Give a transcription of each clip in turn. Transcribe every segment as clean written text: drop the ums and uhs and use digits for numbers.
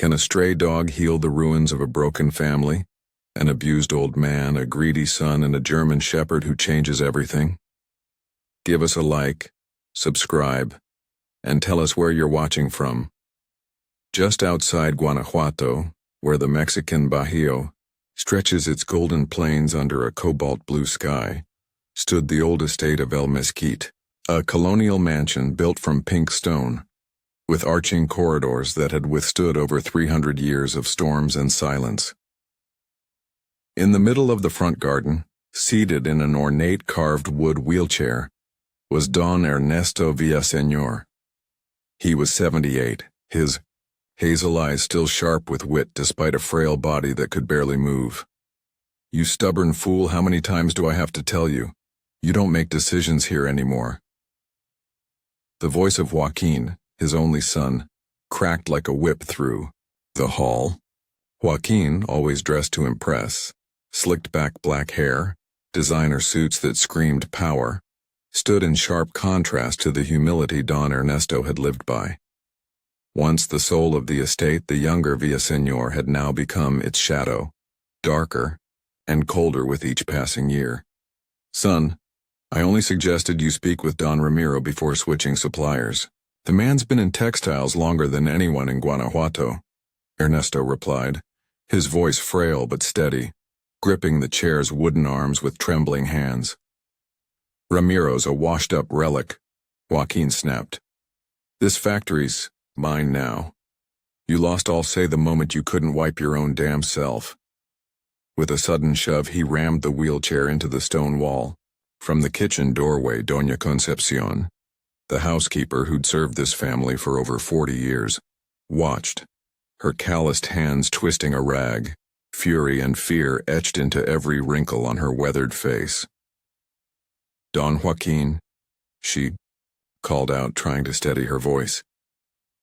Can a stray dog heal the ruins of a broken family? An abused old man, a greedy son, and a German shepherd who changes everything? Give us a like, subscribe, and tell us where you're watching from. Just outside Guanajuato, where the Mexican Bajío stretches its golden plains under a cobalt blue sky, stood the old estate of El Mesquite, a colonial mansion built from pink stone, with arching corridors that had withstood over 300 years of storms and silence. In the middle of the front garden, seated in an ornate carved wood wheelchair, was Don Ernesto Villaseñor. He was 78, his hazel eyes still sharp with wit despite a frail body that could barely move. "You stubborn fool, how many times do I have to tell you? You don't make decisions here anymore." The voice of Joaquin, his only son, cracked like a whip through the hall. Joaquin, always dressed to impress, slicked back black hair, designer suits that screamed power, stood in sharp contrast to the humility Don Ernesto had lived by. Once the soul of the estate, the younger Villaseñor had now become its shadow, darker and colder with each passing year. "Son, I only suggested you speak with Don Ramiro before switching suppliers. The man's been in textiles longer than anyone in Guanajuato," Ernesto replied, his voice frail but steady, gripping the chair's wooden arms with trembling hands. "Ramiro's a washed-up relic," Joaquin snapped. "This factory's mine now. You lost all say the moment you couldn't wipe your own damn self." With a sudden shove, he rammed the wheelchair into the stone wall. From the kitchen doorway, Doña Concepcion, the housekeeper who'd served this family for over 40 years, watched, her calloused hands twisting a rag, fury and fear etched into every wrinkle on her weathered face. "Don Joaquin," she called out, trying to steady her voice.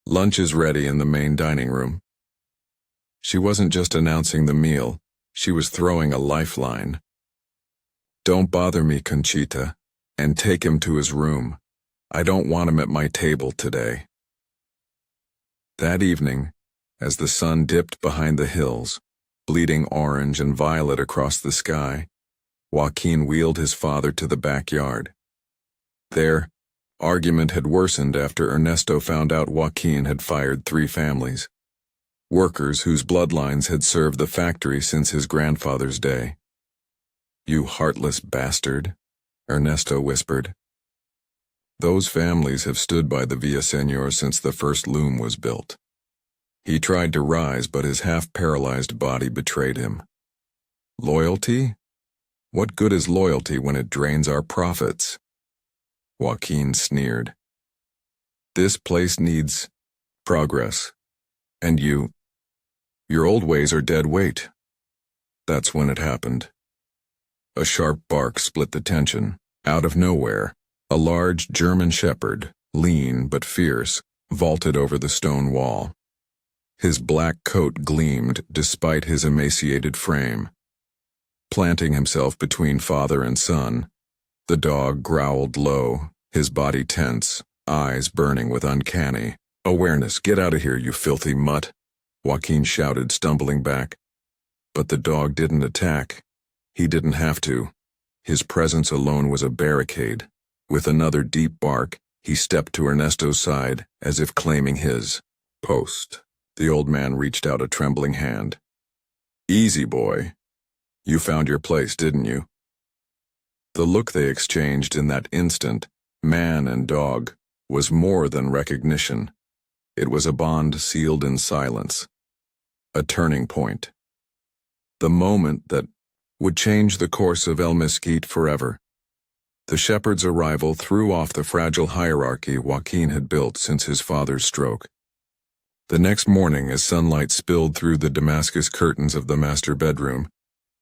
"Lunch is ready in the main dining room." She wasn't just announcing the meal, she was throwing a lifeline. "Don't bother me, Conchita, and take him to his room. I don't want him at my table today." That evening, as the sun dipped behind the hills, bleeding orange and violet across the sky, Joaquin wheeled his father to the backyard. There, argument had worsened after Ernesto found out Joaquin had fired 3 families, workers whose bloodlines had served the factory since his grandfather's day. "You heartless bastard," Ernesto whispered. "Those families have stood by the Villaseñor since the first loom was built." He tried to rise, but his half-paralyzed body betrayed him. "Loyalty? What good is loyalty when it drains our profits?" Joaquin sneered. "This place needs progress. And your old ways are dead weight." That's when it happened. A sharp bark split the tension. Out of nowhere, a large German shepherd, lean but fierce, vaulted over the stone wall. His black coat gleamed despite his emaciated frame. Planting himself between father and son, the dog growled low, his body tense, eyes burning with uncanny awareness. "Get out of here, you filthy mutt," Joaquin shouted, stumbling back. But the dog didn't attack. He didn't have to. His presence alone was a barricade. With another deep bark, he stepped to Ernesto's side, as if claiming his post. The old man reached out a trembling hand. "Easy, boy. You found your place, didn't you?" The look they exchanged in that instant, man and dog, was more than recognition. It was a bond sealed in silence. A turning point. The moment that would change the course of El Mesquite forever. The shepherd's arrival threw off the fragile hierarchy Joaquin had built since his father's stroke. The next morning, as sunlight spilled through the Damascus curtains of the master bedroom,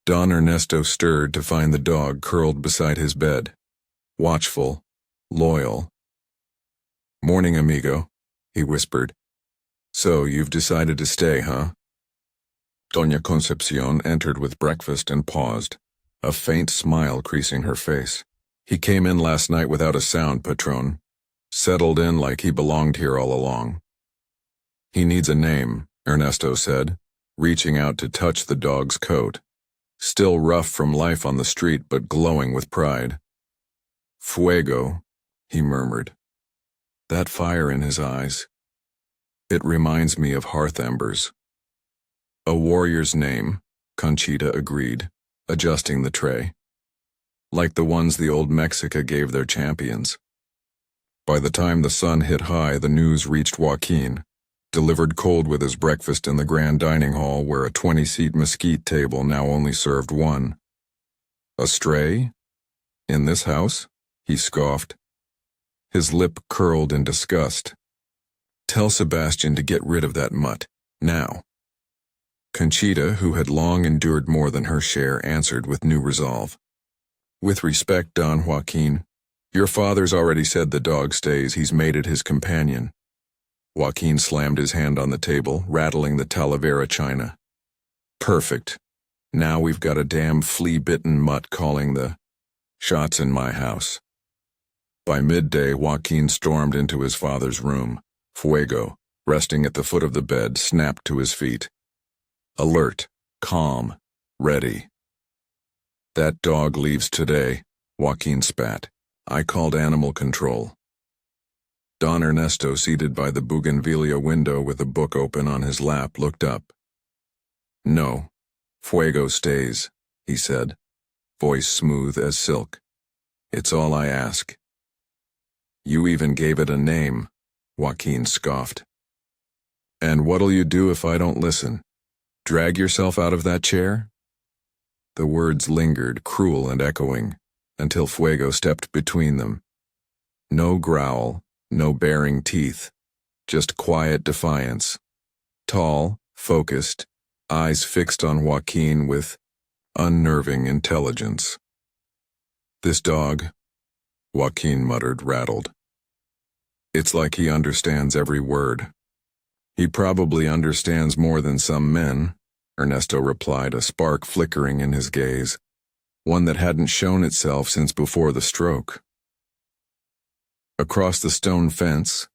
Don Ernesto stirred to find the dog curled beside his bed, watchful, loyal. "Morning, amigo," he whispered. "So you've decided to stay, huh?" Doña Concepcion entered with breakfast and paused, a faint smile creasing her face. "He came in last night without a sound, Patron. Settled in like he belonged here all along." "He needs a name," Ernesto said, reaching out to touch the dog's coat, still rough from life on the street but glowing with pride. Fuego, he murmured. That fire in his eyes. It reminds me of hearth embers. A warrior's name, Conchita agreed, adjusting the tray. Like the ones the old Mexica gave their champions. By the time the sun hit high, the news reached Joaquin, delivered cold with his breakfast in the grand dining hall where a 20-seat mesquite table now only served one. A stray? In this house? He scoffed. His lip curled in disgust. Tell Sebastian to get rid of that mutt, now. Conchita, who had long endured more than her share, answered with new resolve. With respect, Don Joaquin, your father's already said the dog stays. He's made it his companion. Joaquin slammed his hand on the table, rattling the Talavera china. Perfect. Now we've got a damn flea-bitten mutt calling the shots in my house. By midday, Joaquin stormed into his father's room. Fuego, resting at the foot of the bed, snapped to his feet. Alert, calm, ready. That dog leaves today, Joaquin spat. I called animal control. Don Ernesto, seated by the bougainvillea window with a book open on his lap, looked up. No, Fuego stays, he said, voice smooth as silk. It's all I ask. You even gave it a name, Joaquin scoffed. And what'll you do if I don't listen? Drag yourself out of that chair? The words lingered, cruel and echoing, until Fuego stepped between them. No growl, no baring teeth, just quiet defiance. Tall, focused, eyes fixed on Joaquin with unnerving intelligence. This dog, Joaquin muttered, rattled. It's like he understands every word. He probably understands more than some men, Ernesto replied, a spark flickering in his gaze, one that hadn't shown itself since before the stroke. Across the stone fence,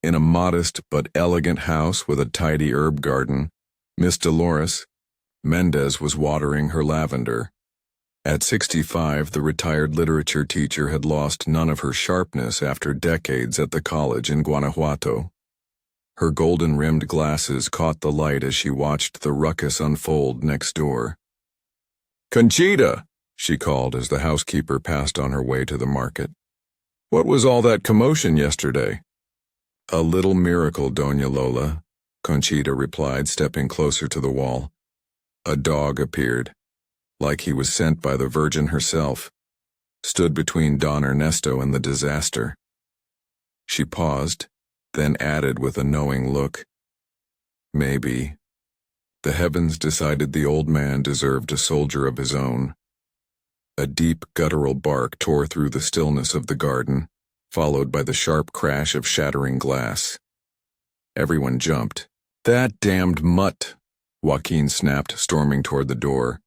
in a modest but elegant house with a tidy herb garden, Miss Dolores Mendez was watering her lavender. At 65, the retired literature teacher had lost none of her sharpness after decades at the college in Guanajuato. Her golden-rimmed glasses caught the light as she watched the ruckus unfold next door. Conchita, she called as the housekeeper passed on her way to the market. What was all that commotion yesterday? A little miracle, Doña Lola, Conchita replied, stepping closer to the wall. A dog appeared, like he was sent by the Virgin herself, stood between Don Ernesto and the disaster. She paused, then added with a knowing look, maybe. The heavens decided the old man deserved a soldier of his own. A deep guttural bark tore through the stillness of the garden, followed by the sharp crash of shattering glass. Everyone jumped. That damned mutt, Joaquin snapped, storming toward the door.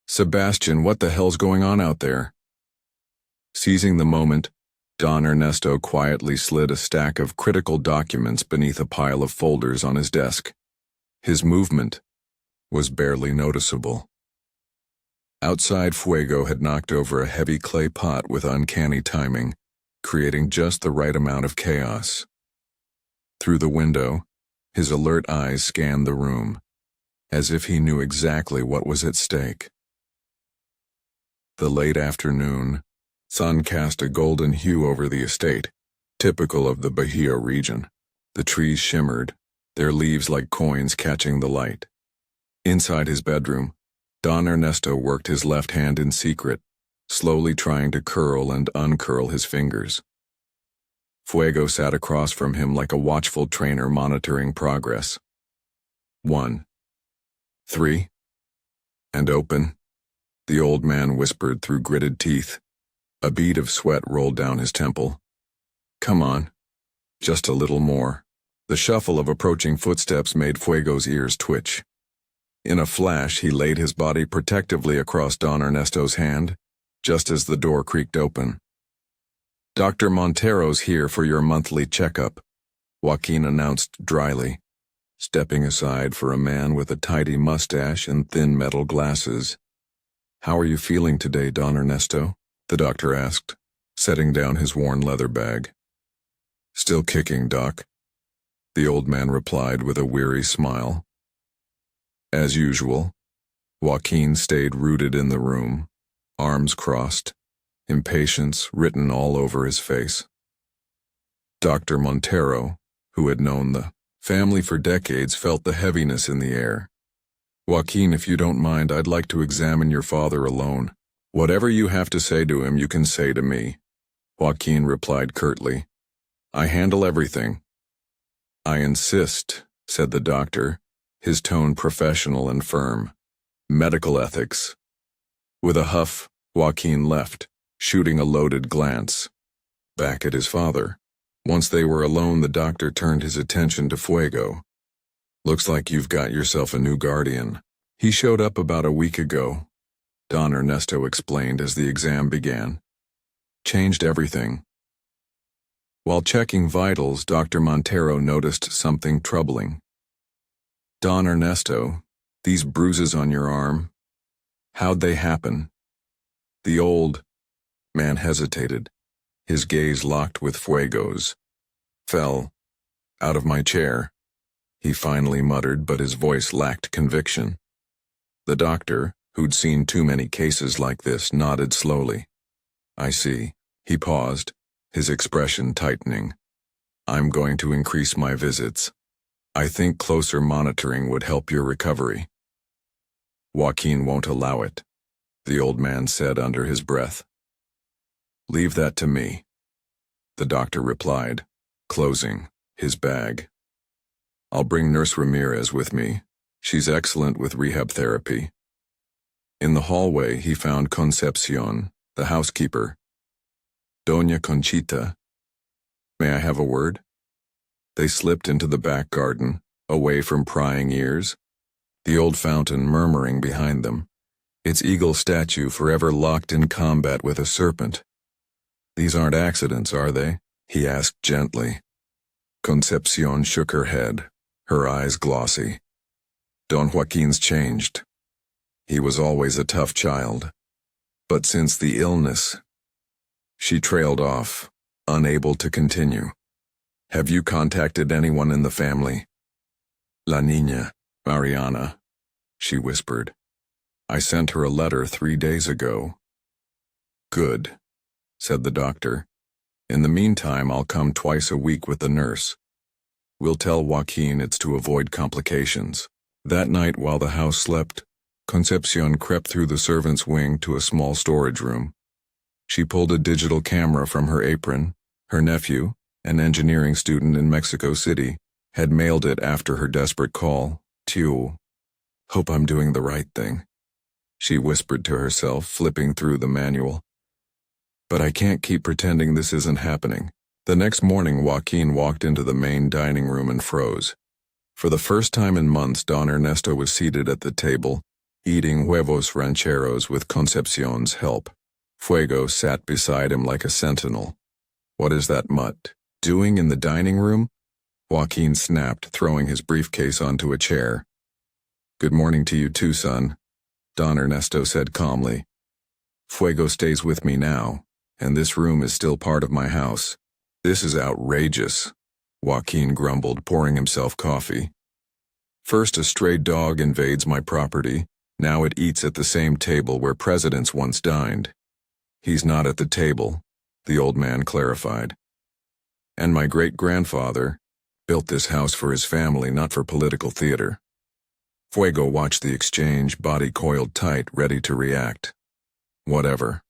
Sebastian, what the hell's going on out there? Seizing the moment, Don Ernesto quietly slid a stack of critical documents beneath a pile of folders on his desk. His movement was barely noticeable. Outside, Fuego had knocked over a heavy clay pot with uncanny timing, creating just the right amount of chaos. Through the window, his alert eyes scanned the room, as if he knew exactly what was at stake. The late afternoon sun cast a golden hue over the estate, typical of the Bahia region. The trees shimmered, their leaves like coins catching the light. Inside his bedroom, Don Ernesto worked his left hand in secret, slowly trying to curl and uncurl his fingers. Fuego sat across from him like a watchful trainer monitoring progress. 1, 3, and open, the old man whispered through gritted teeth. A bead of sweat rolled down his temple. Come on, just a little more. The shuffle of approaching footsteps made Fuego's ears twitch. In a flash, he laid his body protectively across Don Ernesto's hand, just as the door creaked open. Dr. Montero's here for your monthly checkup, Joaquin announced dryly. stepping aside for a man with a tidy mustache and thin metal glasses. "How are you feeling today, Don Ernesto?" the doctor asked, setting down his worn leather bag. "Still kicking, Doc," the old man replied with a weary smile. As usual, Joaquin stayed rooted in the room, arms crossed, impatience written all over his face. Dr. Montero, who had known the family for decades, felt the heaviness in the air. "Joaquin, if you don't mind, I'd like to examine your father alone. Whatever you have to say to him, you can say to me," Joaquin replied curtly. "I handle everything." "I insist," said the doctor, his tone professional and firm. "Medical ethics." With a huff, Joaquin left, shooting a loaded glance back at his father. Once they were alone, the doctor turned his attention to FUEGO. "Looks like you've got yourself a new guardian. He showed up about a week ago," Don Ernesto explained as the exam began. "Changed everything." While checking vitals, Dr. Montero noticed something troubling. "Don Ernesto, these bruises on your arm, how'd they happen?" The old man hesitated, his gaze locked with FUEGO's. "Fell out of my chair," he finally muttered, but his voice lacked conviction. The doctor, who'd seen too many cases like this, nodded slowly. "I see." He paused, his expression tightening. "I'm going to increase my visits. I think closer monitoring would help your recovery." "Joaquin won't allow it," the old man said under his breath. "Leave that to me," the doctor replied, closing his bag. "I'll bring Nurse Ramirez with me. She's excellent with rehab therapy." In the hallway, he found Concepcion, the housekeeper. "Doña Conchita, may I have a word?" They slipped into the back garden, away from prying ears, the old fountain murmuring behind them, its eagle statue forever locked in combat with a serpent. "These aren't accidents, are they?" he asked gently. Concepcion shook her head, her eyes glossy. "Don Joaquin's changed. He was always a tough child. But since the illness..." She trailed off, unable to continue. "Have you contacted anyone in the family?" "La Niña, Mariana," she whispered. "I sent her a letter 3 days ago." "Good," said the doctor. "In the meantime, I'll come twice a week with the nurse. We'll tell Joaquin it's to avoid complications." That night, while the house slept, Concepcion crept through the servants' wing to a small storage room. She pulled a digital camera from her apron. Her nephew, an engineering student in Mexico City, had mailed it after her desperate call. "Tio, hope I'm doing the right thing," she whispered to herself, flipping through the manual. "But I can't keep pretending this isn't happening." The next morning, Joaquin walked into the main dining room and froze. For the first time in months, Don Ernesto was seated at the table, eating huevos rancheros with Concepcion's help. FUEGO sat beside him like a sentinel. "What is that mutt doing in the dining room?" Joaquin snapped, throwing his briefcase onto a chair. "Good morning to you too, son," Don Ernesto said calmly. "FUEGO stays with me now, and this room is still part of my house." "This is outrageous," Joaquin grumbled, pouring himself coffee. "First a stray dog invades my property, now it eats at the same table where presidents once dined." "He's not at the table," the old man clarified. "And my great-grandfather built this house for his family, not for political theater." FUEGO watched the exchange, body coiled tight, ready to react. "Whatever,"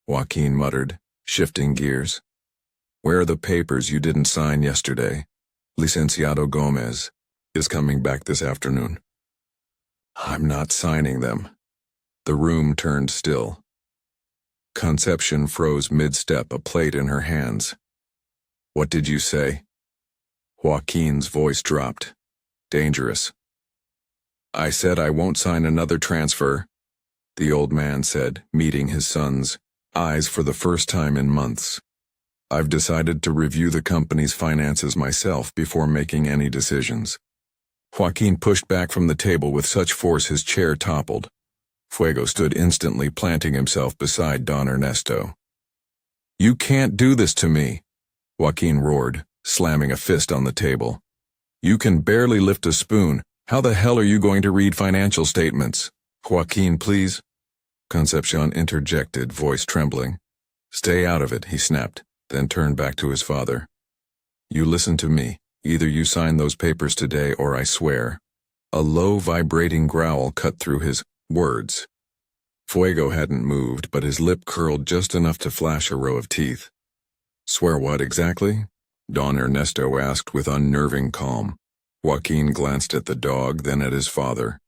Joaquin muttered, shifting gears. "Where are the papers you didn't sign yesterday? Licenciado Gomez is coming back this afternoon." "I'm not signing them." The room turned still. Concepcion froze mid-step, a plate in her hands. "What did you say?" Joaquin's voice dropped. "Dangerous." "I said I won't sign another transfer," the old man said, meeting his son's eyes for the first time in months. "I've decided to review the company's finances myself before making any decisions." Joaquin pushed back from the table with such force his chair toppled. Fuego stood instantly, planting himself beside Don Ernesto. "You can't do this to me," Joaquin roared, slamming a fist on the table. "You can barely lift a spoon. How the hell are you going to read financial statements?" "Joaquin, please," Concepcion interjected, voice trembling. "Stay out of it," he snapped, then turned back to his father. "You listen to me. Either you sign those papers today or I swear." A low, vibrating growl cut through his words. Fuego hadn't moved, but his lip curled just enough to flash a row of teeth. "Swear what exactly?" Don Ernesto asked with unnerving calm. Joaquin glanced at the dog, then at his father,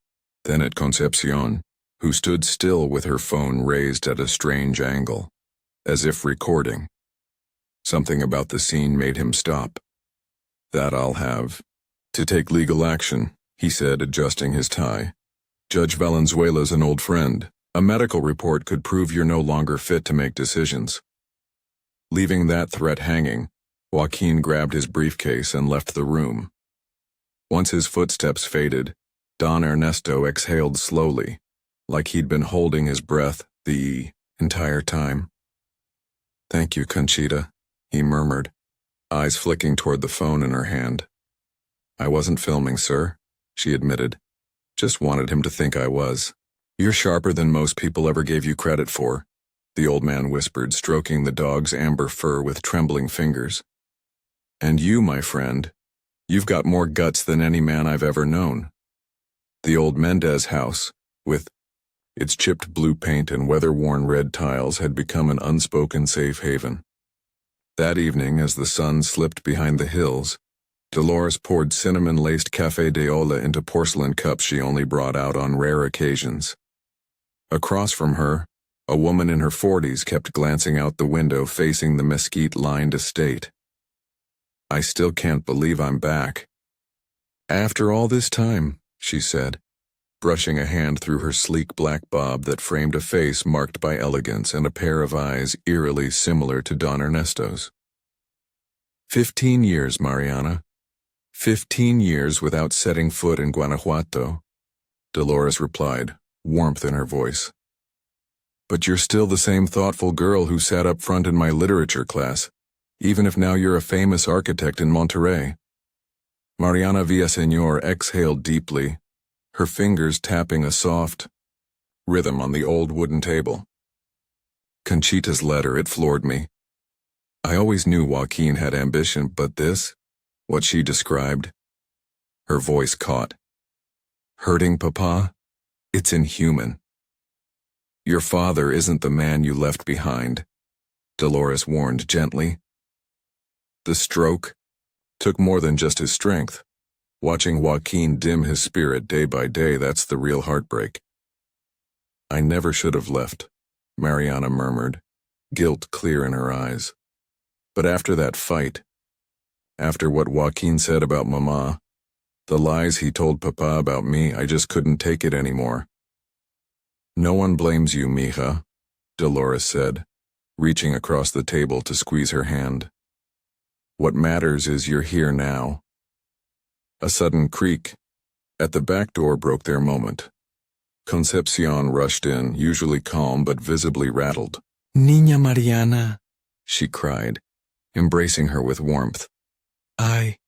then at Concepcion, who stood still with her phone raised at a strange angle, as if recording. Something about the scene made him stop. "That I'll have. To take legal action," he said, adjusting his tie. "Judge Valenzuela's an old friend. A medical report could prove you're no longer fit to make decisions." Leaving that threat hanging, Joaquin grabbed his briefcase and left the room. Once his footsteps faded, Don Ernesto exhaled slowly, like he'd been holding his breath the entire time. "Thank you, Conchita," he murmured, eyes flicking toward the phone in her hand. "I wasn't filming, sir," she admitted. "Just wanted him to think I was." "You're sharper than most people ever gave you credit for," the old man whispered, stroking the dog's amber fur with trembling fingers. "And you, my friend, you've got more guts than any man I've ever known." The old Mendez house, with its chipped blue paint and weather-worn red tiles, had become an unspoken safe haven. That evening, as the sun slipped behind the hills, Dolores poured cinnamon-laced café de olla into porcelain cups she only brought out on rare occasions. Across from her, a woman in her 40s kept glancing out the window facing the mesquite-lined estate. "I still can't believe I'm back." "After all this time," she said, brushing a hand through her sleek black bob that framed a face marked by elegance and a pair of eyes eerily similar to Don Ernesto's. 15 years, Mariana. 15 years without setting foot in Guanajuato," Dolores replied, warmth in her voice. "But you're still the same thoughtful girl who sat up front in my literature class, even if now you're a famous architect in Monterrey." Mariana Villaseñor exhaled deeply, her fingers tapping a soft rhythm on the old wooden table. "Conchita's letter, it floored me. I always knew Joaquin had ambition, but this, what she described," her voice caught. "Hurting Papa? It's inhuman." "Your father isn't the man you left behind," Dolores warned gently. The stroke took more than just his strength. Watching Joaquin dim his spirit day by day, that's the real heartbreak. "I never should have left," Mariana murmured, guilt clear in her eyes. "But after that fight, after what Joaquin said about Mama, the lies he told Papa about me, I just couldn't take it anymore." "No one blames you, mija," Dolores said, reaching across the table to squeeze her hand. "What matters is you're here now." A sudden creak at the back door broke their moment. Concepcion rushed in, usually calm but visibly rattled. "Niña Mariana," she cried, embracing her with warmth. "Ay,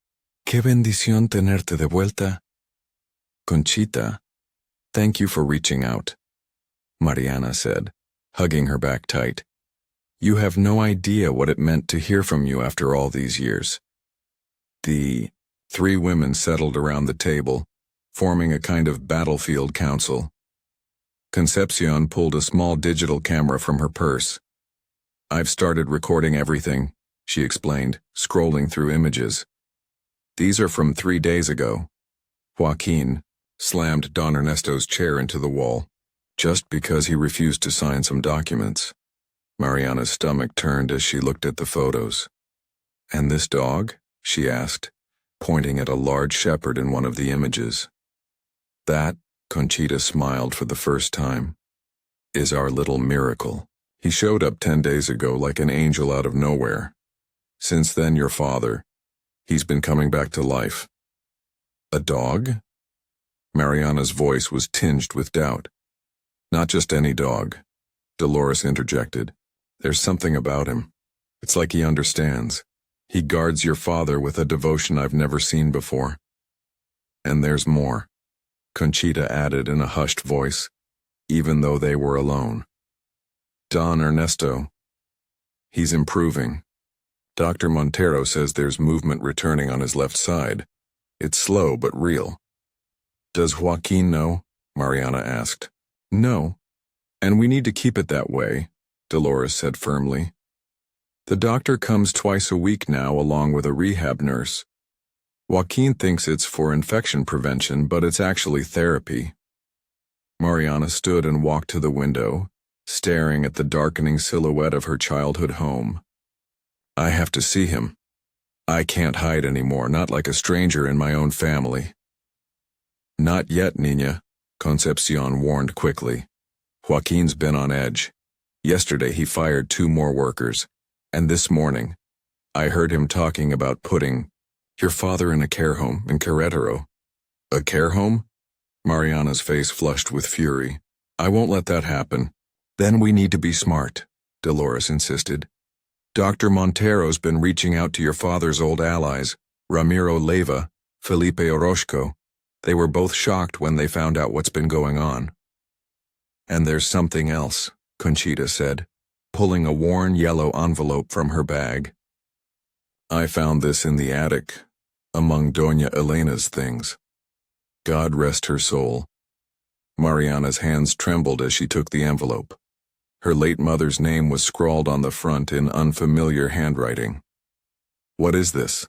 qué bendición tenerte de vuelta." "Conchita, thank you for reaching out," Mariana said, hugging her back tight. "You have no idea what it meant to hear from you after all these years." The three women settled around the table, forming a kind of battlefield council. Concepcion pulled a small digital camera from her purse. "I've started recording everything," she explained, scrolling through images. "These are from 3 days ago." Joaquin slammed Don Ernesto's chair into the wall, just because he refused to sign some documents. Mariana's stomach turned as she looked at the photos. "And this dog?" she asked, pointing at a large shepherd in one of the images. "That," Conchita smiled for the first time, "is our little miracle. He showed up 10 days ago like an angel out of nowhere. Since then, your father, he's been coming back to life." "A dog?" Mariana's voice was tinged with doubt. Not just any dog, Dolores interjected. There's something about him. It's like he understands. He guards your father with a devotion I've never seen before. And there's more, Conchita added in a hushed voice, even though they were alone. Don Ernesto. He's improving. Dr. Montero says there's movement returning on his left side. It's slow but real. Does Joaquin know? Mariana asked. No. And we need to keep it that way, Dolores said firmly. The doctor comes twice a week now along with a rehab nurse. Joaquin thinks it's for infection prevention, but it's actually therapy. Mariana stood and walked to the window, staring at the darkening silhouette of her childhood home. I have to see him. I can't hide anymore, not like a stranger in my own family. Not yet, Niña, Concepcion warned quickly. Joaquin's been on edge. Yesterday he fired 2 more workers, and this morning, I heard him talking about putting your father in a care home in Querétaro. A care home? Mariana's face flushed with fury. I won't let that happen. Then we need to be smart, Dolores insisted. Dr. Montero's been reaching out to your father's old allies, Ramiro Leiva, Felipe Orozco. They were both shocked when they found out what's been going on. And there's something else, Conchita said, pulling a worn yellow envelope from her bag. I found this in the attic, among Doña Elena's things. God rest her soul. Mariana's hands trembled as she took the envelope. Her late mother's name was scrawled on the front in unfamiliar handwriting. What is this?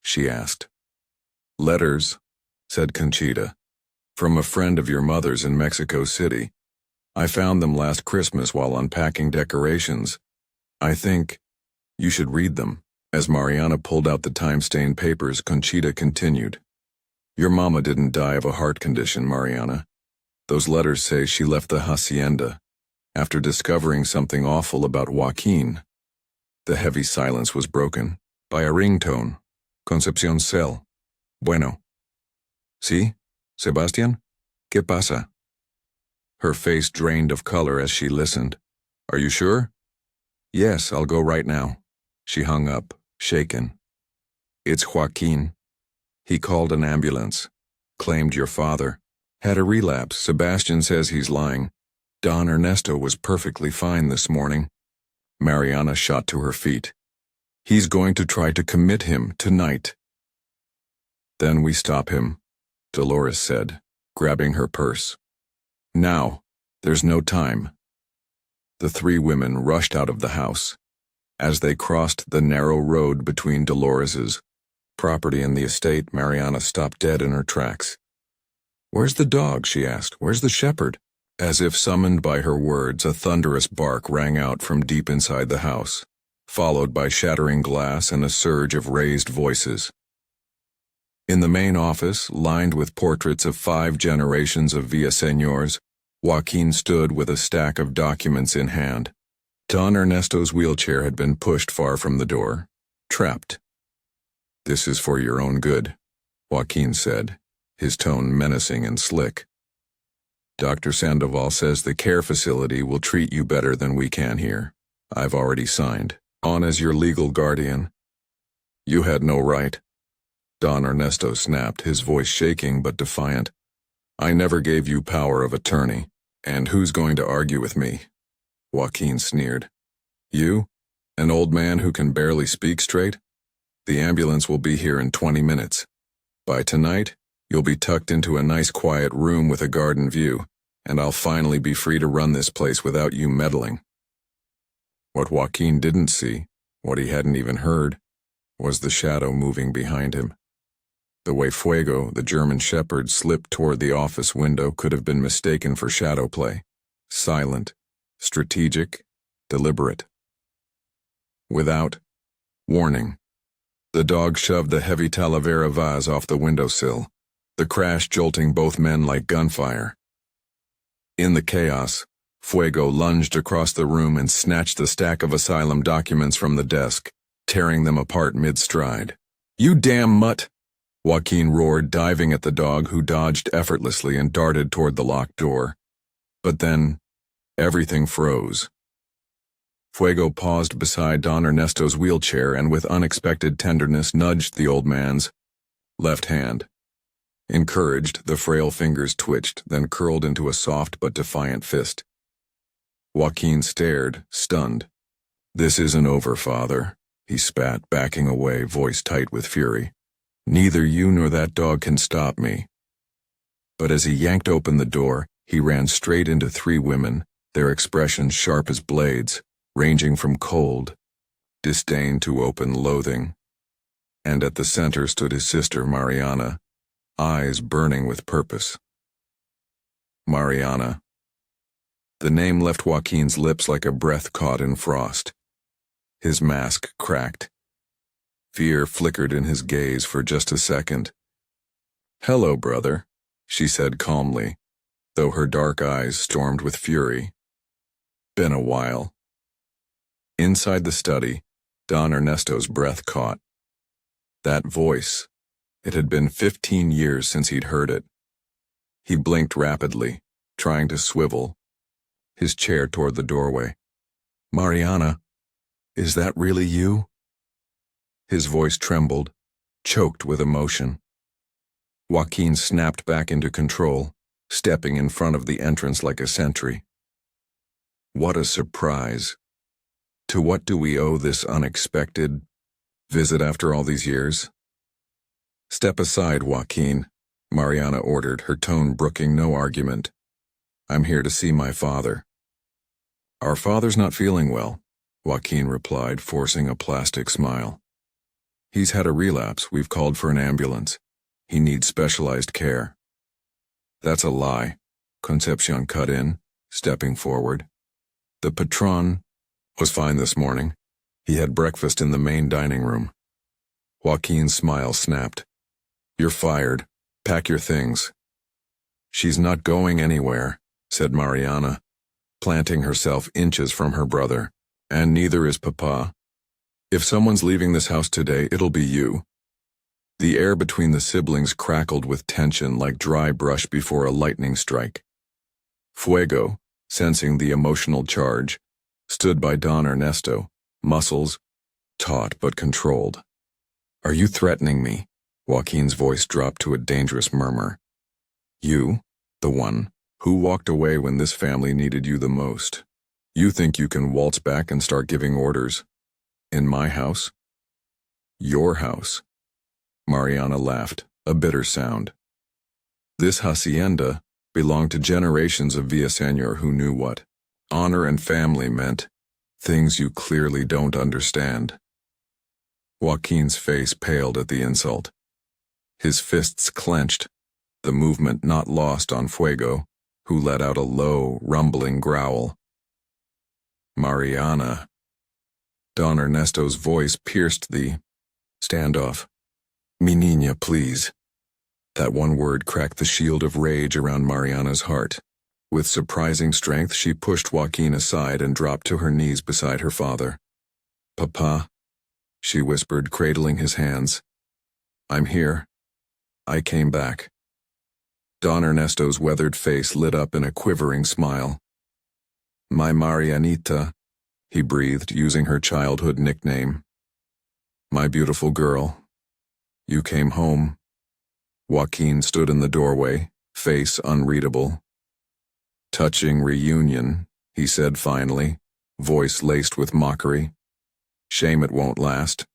She asked. Letters, said Conchita, from a friend of your mother's in Mexico City. I found them last Christmas while unpacking decorations. I think you should read them. As Mariana pulled out the time-stained papers, Conchita continued. Your mama didn't die of a heart condition, Mariana. Those letters say she left the hacienda after discovering something awful about Joaquin. The heavy silence was broken by a ringtone. Concepción's cell. Bueno. ¿Sí? Sebastián? ¿Qué pasa? Her face drained of color as she listened. Are you sure? Yes, I'll go right now. She hung up, shaken. It's Joaquin. He called an ambulance. Claimed your father. Had a relapse. Sebastian says he's lying. Don Ernesto was perfectly fine this morning. Mariana shot to her feet. He's going to try to commit him tonight. Then we stop him, Dolores said, grabbing her purse. Now, there's no time. The 3 women rushed out of the house. As they crossed the narrow road between Dolores's property and the estate, Mariana stopped dead in her tracks. Where's the dog? She asked. Where's the shepherd? As if summoned by her words, a thunderous bark rang out from deep inside the house, followed by shattering glass and a surge of raised voices. In the main office, lined with portraits of 5 generations of Villaseñors, Joaquin stood with a stack of documents in hand. Don Ernesto's wheelchair had been pushed far from the door, trapped. This is for your own good, Joaquin said, his tone menacing and slick. Dr. Sandoval says the care facility will treat you better than we can here. I've already signed on as your legal guardian. You had no right. Don Ernesto snapped, his voice shaking but defiant. I never gave you power of attorney. And who's going to argue with me? Joaquin sneered. You? An old man who can barely speak straight? The ambulance will be here in 20 minutes. By tonight, you'll be tucked into a nice quiet room with a garden view, and I'll finally be free to run this place without you meddling. What Joaquin didn't see, what he hadn't even heard, was the shadow moving behind him. The way FUEGO, the German shepherd, slipped toward the office window could have been mistaken for shadow play. Silent, strategic, deliberate. Without warning, the dog shoved the heavy Talavera vase off the windowsill, the crash jolting both men like gunfire. In the chaos, FUEGO lunged across the room and snatched the stack of asylum documents from the desk, tearing them apart mid-stride. You damn mutt! Joaquin roared, diving at the dog, who dodged effortlessly and darted toward the locked door. But then, everything froze. Fuego paused beside Don Ernesto's wheelchair and with unexpected tenderness nudged the old man's left hand. Encouraged, the frail fingers twitched, then curled into a soft but defiant fist. Joaquin stared, stunned. "This isn't over, Father," he spat, backing away, voice tight with fury. "Neither you nor that dog can stop me." But as he yanked open the door, he ran straight into three women, their expressions sharp as blades, ranging from cold disdain to open loathing. And at the center stood his sister, Mariana, eyes burning with purpose. Mariana. The name left Joaquin's lips like a breath caught in frost. His mask cracked. Fear flickered in his gaze for just a second. "Hello, brother," she said calmly, though her dark eyes stormed with fury. "Been a while." Inside the study, Don Ernesto's breath caught. That voice. It had been 15 years since he'd heard it. He blinked rapidly, trying to swivel, his chair toward the doorway. "Mariana, is that really you?" His voice trembled, choked with emotion. Joaquin snapped back into control, stepping in front of the entrance like a sentry. What a surprise. To what do we owe this unexpected visit after all these years? "Step aside, Joaquin," Mariana ordered, her tone brooking no argument. "I'm here to see my father." "Our father's not feeling well," Joaquin replied, forcing a plastic smile. "He's had a relapse. We've called for an ambulance. He needs specialized care." "That's a lie," Concepcion cut in, stepping forward. "The patron was fine this morning. He had breakfast in the main dining room." Joaquin's smile snapped. "You're fired. Pack your things." "She's not going anywhere," said Mariana, planting herself inches from her brother. "And neither is Papa. If someone's leaving this house today, it'll be you." The air between the siblings crackled with tension like dry brush before a lightning strike. Fuego, sensing the emotional charge, stood by Don Ernesto, muscles taut but controlled. "Are you threatening me?" Joaquin's voice dropped to a dangerous murmur. "You, the one who walked away when this family needed you the most. You think you can waltz back and start giving orders? In my house? Your house?" Mariana laughed, a bitter sound. "This hacienda belonged to generations of Villaseñor who knew what honor and family meant, things you clearly don't understand." Joaquin's face paled at the insult. His fists clenched, the movement not lost on Fuego, who let out a low, rumbling growl. "Mariana." Don Ernesto's voice pierced the standoff. "Mi niña, please." That one word cracked the shield of rage around Mariana's heart. With surprising strength, she pushed Joaquin aside and dropped to her knees beside her father. "Papa," she whispered, cradling his hands. "I'm here. I came back." Don Ernesto's weathered face lit up in a quivering smile. "My Marianita," he breathed, using her childhood nickname. "My beautiful girl. You came home." Joaquin stood in the doorway, face unreadable. "Touching reunion," he said finally, voice laced with mockery. "Shame it won't last.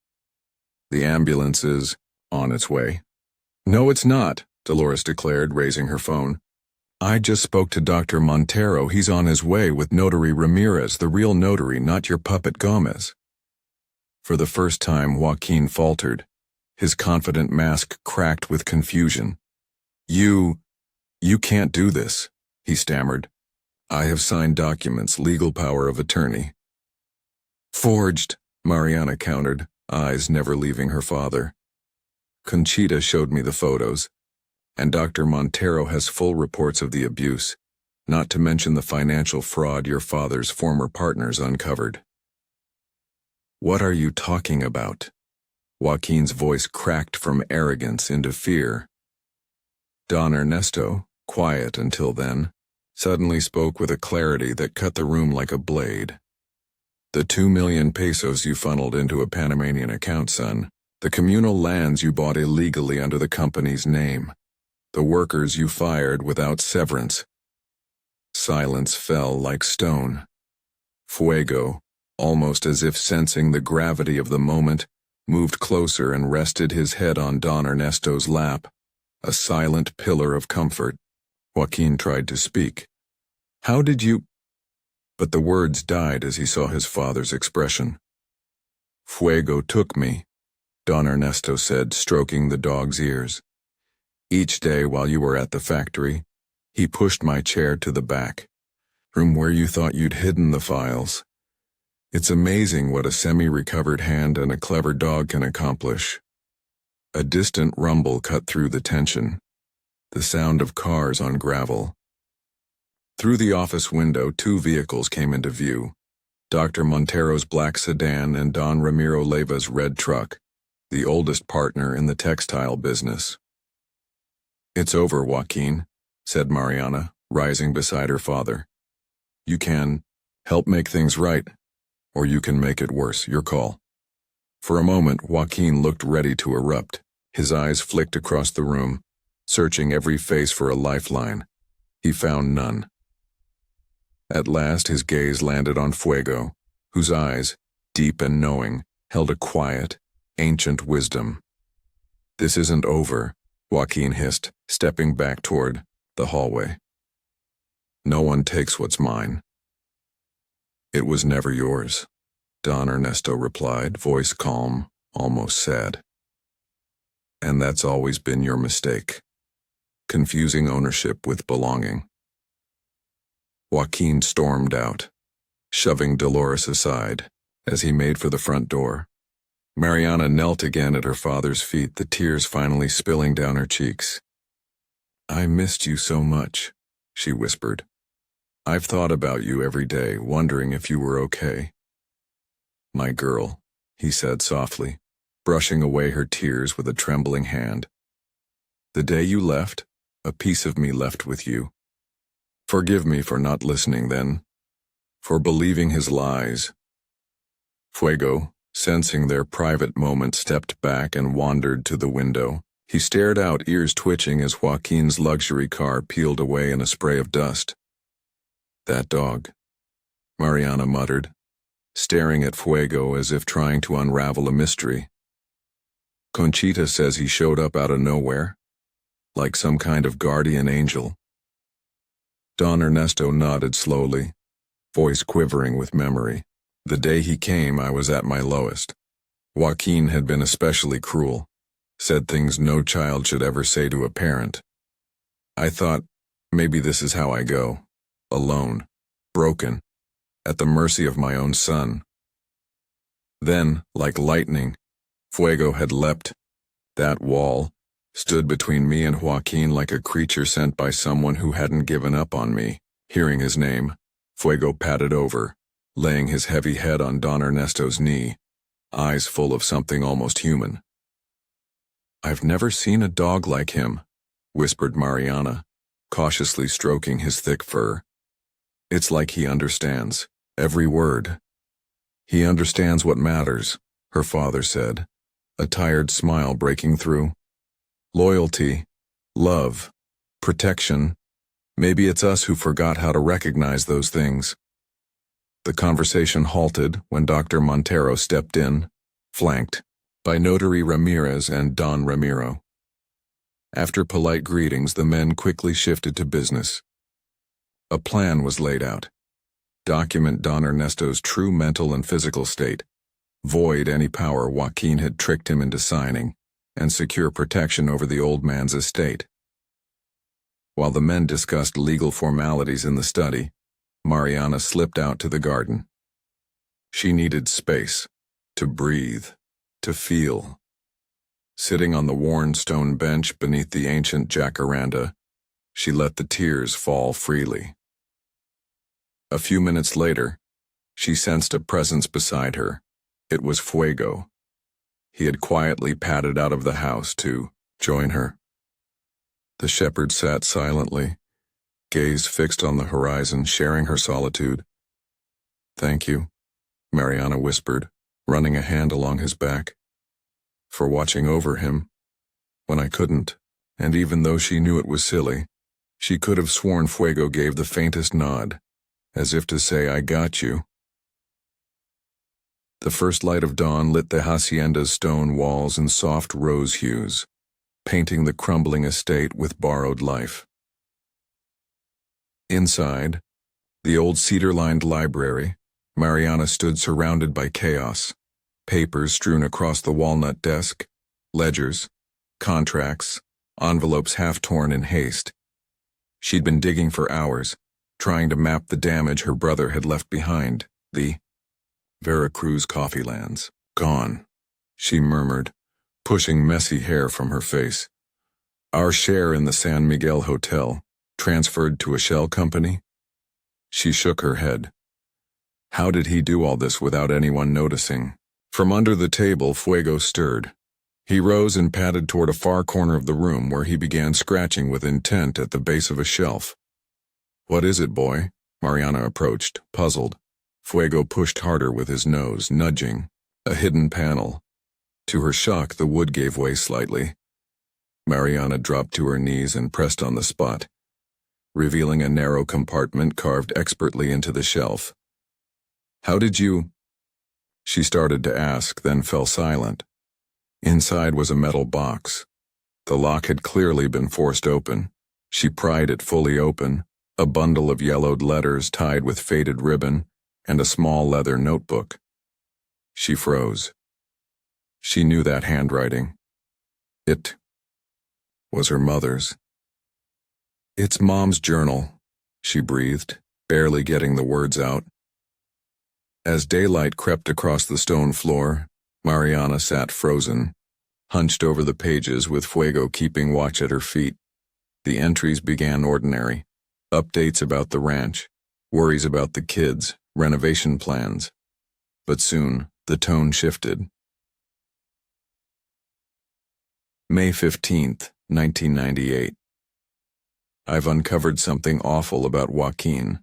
The ambulance is on its way." "No, it's not," Dolores declared, raising her phone. "I just spoke to Dr. Montero. He's on his way with Notary Ramirez, the real notary, not your puppet Gomez." For the first time, Joaquin faltered. His confident mask cracked with confusion. You can't do this," he stammered. "I have signed documents, legal power of attorney." "Forged," Mariana countered, eyes never leaving her father. "Conchita showed me the photos, and Dr. Montero has full reports of the abuse, not to mention the financial fraud your father's former partners uncovered." "What are you talking about?" Joaquin's voice cracked from arrogance into fear. Don Ernesto, quiet until then, suddenly spoke with a clarity that cut the room like a blade. The 2 million pesos you funneled into a Panamanian account, son. The communal lands you bought illegally under the company's name. The workers you fired without severance. Silence fell like stone. Fuego, almost as if sensing the gravity of the moment, moved closer and rested his head on Don Ernesto's lap, a silent pillar of comfort. Joaquin tried to speak. How did you... But the words died as he saw his father's expression. Fuego took me, Don Ernesto said, stroking the dog's ears. Each day while you were at the factory, he pushed my chair to the back, from where you thought you'd hidden the files. It's amazing what a semi-recovered hand and a clever dog can accomplish. A distant rumble cut through the tension, the sound of cars on gravel. Through the office window, 2 vehicles came into view, Dr. Montero's black sedan and Don Ramiro Leiva's red truck, the oldest partner in the textile business. It's over, Joaquin, said Mariana, rising beside her father. You can help make things right, or you can make it worse, your call. For a moment, Joaquin looked ready to erupt. His eyes flicked across the room, searching every face for a lifeline. He found none. At last his gaze landed on Fuego, whose eyes, deep and knowing, held a quiet, ancient wisdom. This isn't over, Joaquin hissed, stepping back toward the hallway. No one takes what's mine. It was never yours, Don Ernesto replied, voice calm, almost sad. And that's always been your mistake, confusing ownership with belonging. Joaquin stormed out, shoving Dolores aside as he made for the front door. Mariana knelt again at her father's feet, the tears finally spilling down her cheeks. I missed you so much, she whispered. I've thought about you every day, wondering if you were okay. My girl, he said softly, brushing away her tears with a trembling hand. The day you left, a piece of me left with you. Forgive me for not listening then, for believing his lies. Fuego, sensing their private moment, stepped back and wandered to the window. He stared out, ears twitching as Joaquin's luxury car peeled away in a spray of dust. That dog, Mariana muttered, staring at Fuego as if trying to unravel a mystery. Conchita says he showed up out of nowhere, like some kind of guardian angel. Don Ernesto nodded slowly, voice quivering with memory. The day he came, I was at my lowest. Joaquin had been especially cruel, said things no child should ever say to a parent. I thought, maybe this is how I go, alone, broken, at the mercy of my own son. Then, like lightning, Fuego had leapt. That wall stood between me and Joaquin like a creature sent by someone who hadn't given up on me. Hearing his name, Fuego padded over, laying his heavy head on Don Ernesto's knee, eyes full of something almost human. I've never seen a dog like him, whispered Mariana, cautiously stroking his thick fur. It's like he understands every word. He understands what matters, her father said, a tired smile breaking through. Loyalty, love, protection. Maybe it's us who forgot how to recognize those things. The conversation halted when Dr. Montero stepped in, flanked by Notary Ramirez and Don Ramiro. After polite greetings, the men quickly shifted to business. A plan was laid out. Document Don Ernesto's true mental and physical state, void any power Joaquin had tricked him into signing, and secure protection over the old man's estate. While the men discussed legal formalities in the study, Mariana slipped out to the garden. She needed space, to breathe, to feel. Sitting on the worn stone bench beneath the ancient jacaranda, she let the tears fall freely. A few minutes later, she sensed a presence beside her. It was Fuego. He had quietly padded out of the house to join her. The shepherd sat silently, gaze fixed on the horizon, sharing her solitude. "Thank you," Mariana whispered, running a hand along his back, "for watching over him when I couldn't." And even though she knew it was silly, she could have sworn Fuego gave the faintest nod, as if to say, "I got you." The first light of dawn lit the hacienda's stone walls in soft rose hues, painting the crumbling estate with borrowed life. Inside, the old cedar-lined library, Mariana stood surrounded by chaos, papers strewn across the walnut desk, ledgers, contracts, envelopes half-torn in haste. She'd been digging for hours, trying to map the damage her brother had left behind. The Veracruz coffee lands. Gone, she murmured, pushing messy hair from her face. Our share in the San Miguel Hotel, transferred to a shell company? She shook her head. How did he do all this without anyone noticing? From under the table, Fuego stirred. He rose and padded toward a far corner of the room where he began scratching with intent at the base of a shelf. "What is it, boy?" Mariana approached, puzzled. Fuego pushed harder with his nose, nudging. A hidden panel. To her shock, the wood gave way slightly. Mariana dropped to her knees and pressed on the spot, revealing a narrow compartment carved expertly into the shelf. "How did you—" She started to ask, then fell silent. Inside was a metal box. The lock had clearly been forced open. She pried it fully open, a bundle of yellowed letters tied with faded ribbon, and a small leather notebook. She froze. She knew that handwriting. It was her mother's. "It's Mom's journal," she breathed, barely getting the words out. As daylight crept across the stone floor, Mariana sat frozen, hunched over the pages with Fuego keeping watch at her feet. The entries began ordinary. Updates about the ranch, worries about the kids, renovation plans. But soon, the tone shifted. May 15th, 1998. I've uncovered something awful about Joaquin.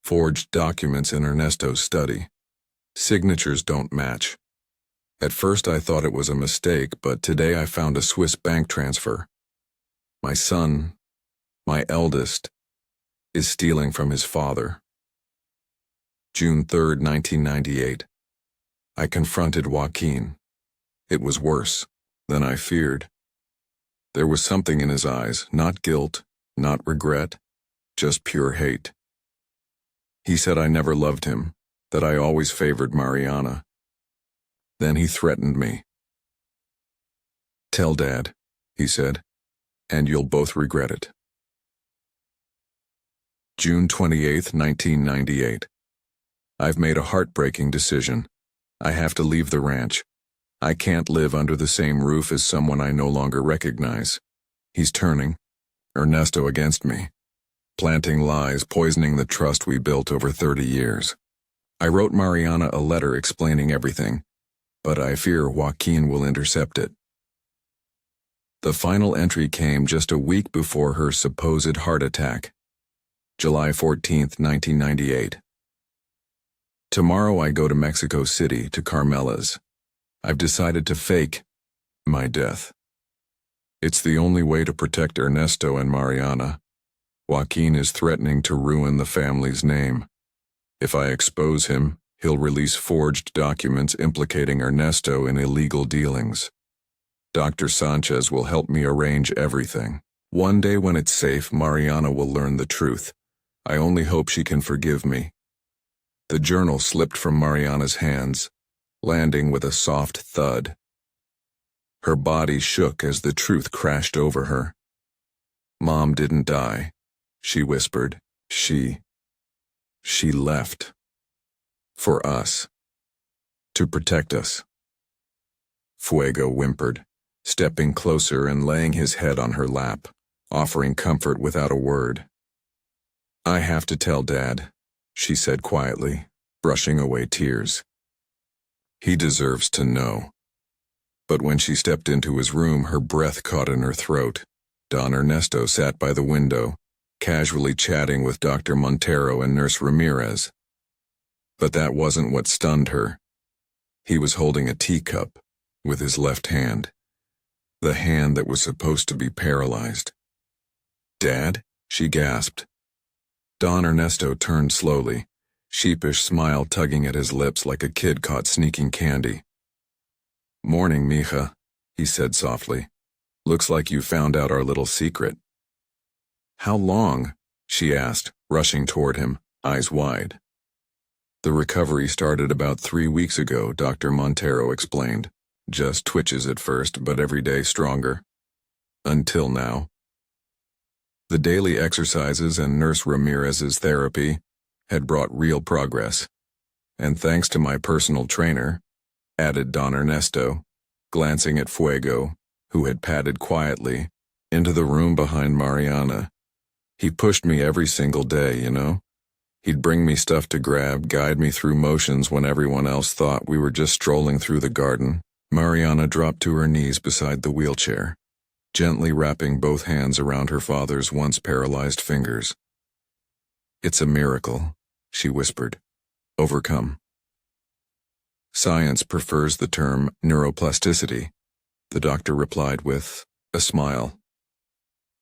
Forged documents in Ernesto's study. Signatures don't match. At first I thought it was a mistake, but today I found a Swiss bank transfer. My son, my eldest, is stealing from his father. June 3rd, 1998. I confronted Joaquin. It was worse than I feared. There was something in his eyes, not guilt, not regret, just pure hate. He said I never loved him, that I always favored Mariana. Then he threatened me. "Tell Dad," he said, "and you'll both regret it." June 28th, 1998. I've made a heartbreaking decision. I have to leave the ranch. I can't live under the same roof as someone I no longer recognize. He's turning, Ernesto against me, planting lies, poisoning the trust we built over 30 years. I wrote Mariana a letter explaining everything, but I fear Joaquin will intercept it. The final entry came just a week before her supposed heart attack. July 14th, 1998. Tomorrow I go to Mexico City, to Carmela's. I've decided to fake my death. It's the only way to protect Ernesto and Mariana. Joaquin is threatening to ruin the family's name. If I expose him, he'll release forged documents implicating Ernesto in illegal dealings. Dr. Sanchez will help me arrange everything. One day when it's safe, Mariana will learn the truth. I only hope she can forgive me. The journal slipped from Mariana's hands, landing with a soft thud. Her body shook as the truth crashed over her. "Mom didn't die," she whispered. She left. For us. To protect us. Fuego whimpered, stepping closer and laying his head on her lap, offering comfort without a word. "I have to tell Dad," she said quietly, brushing away tears. "He deserves to know." But when she stepped into his room, her breath caught in her throat. Don Ernesto sat by the window, casually chatting with Dr. Montero and Nurse Ramirez. But that wasn't what stunned her. He was holding a teacup with his left hand, the hand that was supposed to be paralyzed. "Dad?" she gasped. Don Ernesto turned slowly, sheepish smile tugging at his lips like a kid caught sneaking candy. "Morning, mija," he said softly. "Looks like you found out our little secret." "How long?" she asked, rushing toward him, eyes wide. "The recovery started about 3 weeks ago," Dr. Montero explained. "Just twitches at first, but every day stronger. Until now." The daily exercises and Nurse Ramirez's therapy had brought real progress. "And thanks to my personal trainer," added Don Ernesto, glancing at Fuego, who had padded quietly into the room behind Mariana. "He pushed me every single day, you know? He'd bring me stuff to grab, guide me through motions when everyone else thought we were just strolling through the garden." Mariana dropped to her knees beside the wheelchair, gently wrapping both hands around her father's once paralyzed fingers. "It's a miracle," she whispered. "Overcome." "Science prefers the term neuroplasticity," the doctor replied with a smile.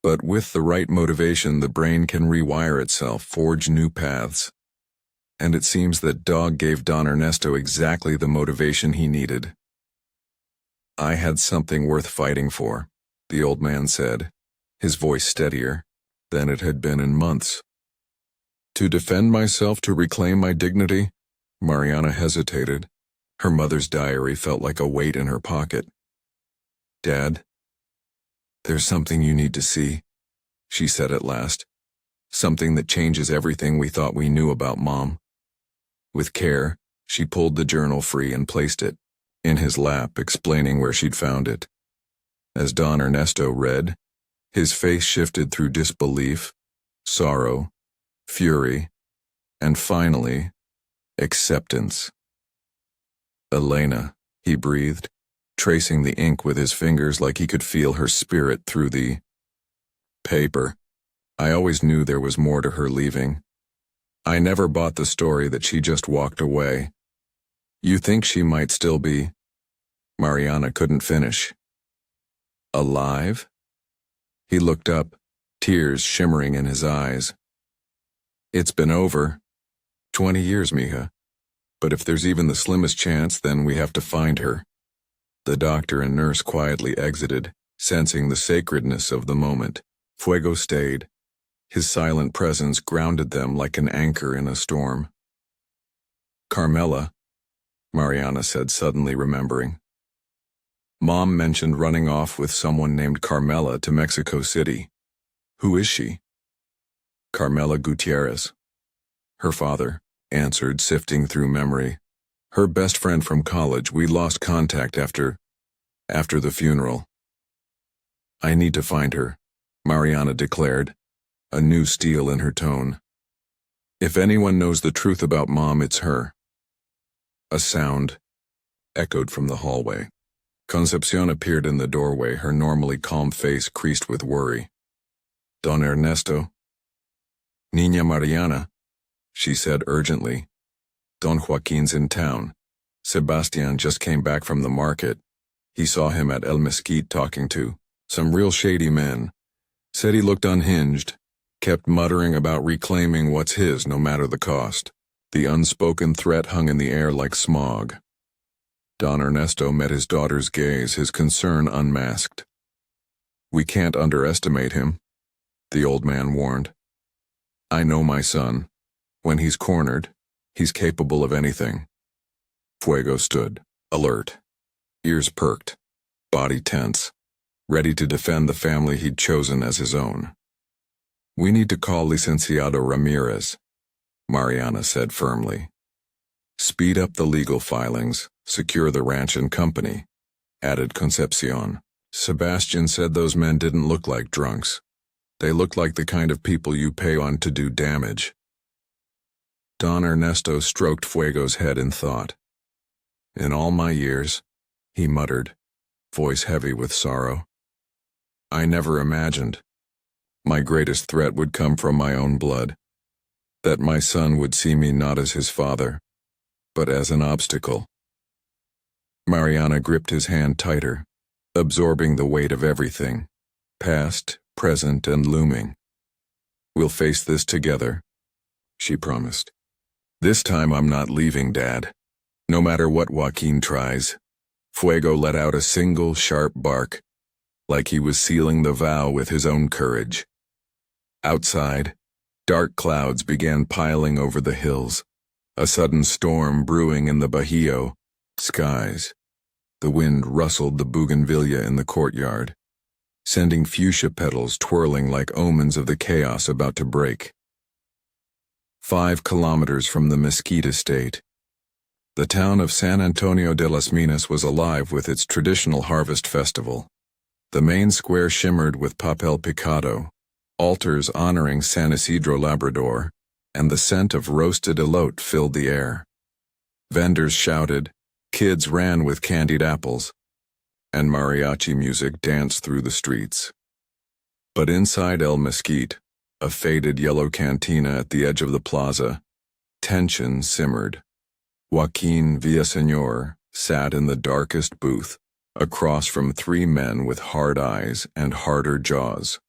"But with the right motivation, the brain can rewire itself, forge new paths. And it seems that Dog gave Don Ernesto exactly the motivation he needed." "I had something worth fighting for," the old man said, his voice steadier than it had been in months. "To defend myself, to reclaim my dignity?" Mariana hesitated. Her mother's diary felt like a weight in her pocket. "Dad, there's something you need to see," she said at last. "Something that changes everything we thought we knew about Mom." With care, she pulled the journal free and placed it in his lap, explaining where she'd found it. As Don Ernesto read, his face shifted through disbelief, sorrow, fury, and finally, acceptance. "Elena," he breathed, tracing the ink with his fingers like he could feel her spirit through the paper. "I always knew there was more to her leaving. I never bought the story that she just walked away. You think she might still be—" Mariana couldn't finish. "Alive?" He looked up, tears shimmering in his eyes. "It's been over 20 years, mija. But if there's even the slimmest chance, then we have to find her." The doctor and nurse quietly exited, sensing the sacredness of the moment. Fuego stayed. His silent presence grounded them like an anchor in a storm. "Carmela," Mariana said, suddenly remembering. "Mom mentioned running off with someone named Carmela to Mexico City. Who is she?" "Carmela Gutierrez." Her father answered, sifting through memory. "Her best friend from college. We lost contact after the funeral." "I need to find her," Mariana declared, a new steel in her tone. "If anyone knows the truth about Mom, it's her." A sound echoed from the hallway. Concepcion appeared in the doorway, her normally calm face creased with worry. "Don Ernesto?" "Niña Mariana," she said urgently. "Don Joaquin's in town. Sebastian just came back from the market. He saw him at El Mesquite talking to some real shady men. Said he looked unhinged, kept muttering about reclaiming what's his no matter the cost." The unspoken threat hung in the air like smog. Don Ernesto met his daughter's gaze, his concern unmasked. "We can't underestimate him," the old man warned. "I know my son. When he's cornered, he's capable of anything." Fuego stood, alert, ears perked, body tense, ready to defend the family he'd chosen as his own. "We need to call Licenciado Ramirez," Mariana said firmly. "Speed up the legal filings, secure the ranch and company," added Concepcion. "Sebastian said those men didn't look like drunks. They looked like the kind of people you pay on to do damage." Don Ernesto stroked Fuego's head in thought. "In all my years," he muttered, voice heavy with sorrow. I never imagined my greatest threat would come from my own blood, that my son would see me not as his father, but as an obstacle. Mariana gripped his hand tighter, absorbing the weight of everything, past, present, and looming. We'll face this together, she promised. This time I'm not leaving, Dad. No matter what Joaquin tries. Fuego let out a single sharp bark, like he was sealing the vow with his own courage. Outside, dark clouds began piling over the hills, a sudden storm brewing in the Bajío skies. The wind rustled the bougainvillea in the courtyard, sending fuchsia petals twirling like omens of the chaos about to break. 5 kilometers from the Mesquite estate, the town of San Antonio de las Minas was alive with its traditional harvest festival. The main square shimmered with papel picado, altars honoring San Isidro Labrador, and the scent of roasted elote filled the air. Vendors shouted, kids ran with candied apples, and mariachi music danced through the streets. But inside El Mesquite, a faded yellow cantina at the edge of the plaza, tension simmered. Joaquin Villaseñor sat in the darkest booth, across from 3 men with hard eyes and harder jaws.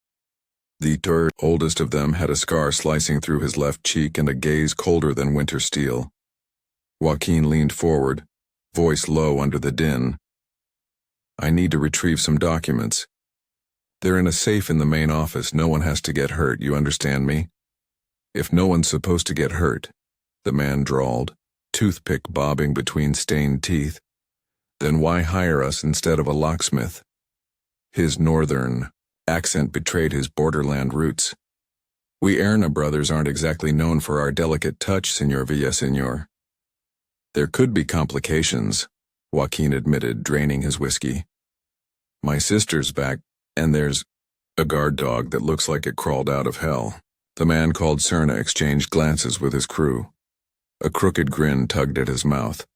The third oldest of them had a scar slicing through his left cheek and a gaze colder than winter steel. Joaquin leaned forward, voice low under the din. I need to retrieve some documents. They're in a safe in the main office. No one has to get hurt, you understand me? If no one's supposed to get hurt, the man drawled, toothpick bobbing between stained teeth, then why hire us instead of a locksmith? His northern accent betrayed his borderland roots. We Erna brothers aren't exactly known for our delicate touch, Señor Villaseñor. There could be complications, Joaquin admitted, draining his whiskey. My sister's back, and there's a guard dog that looks like it crawled out of hell. The man called Serna exchanged glances with his crew. A crooked grin tugged at his mouth.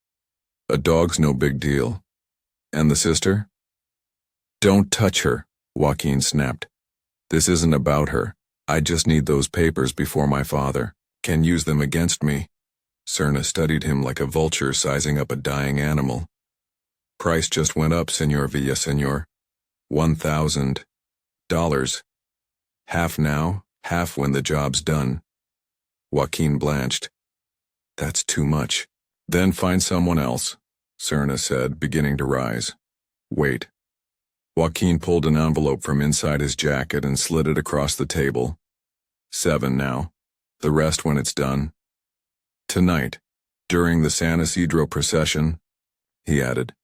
A dog's no big deal. And the sister? Don't touch her, Joaquin snapped. This isn't about her. I just need those papers before my father can use them against me. Serna studied him like a vulture sizing up a dying animal. Price just went up, Señor Villaseñor. $1,000. Half now, half when the job's done. Joaquin blanched. That's too much. Then find someone else, Serna said, beginning to rise. Wait. Joaquin pulled an envelope from inside his jacket and slid it across the table. 7 now. The rest when it's done. Tonight, during the San Isidro procession, he added,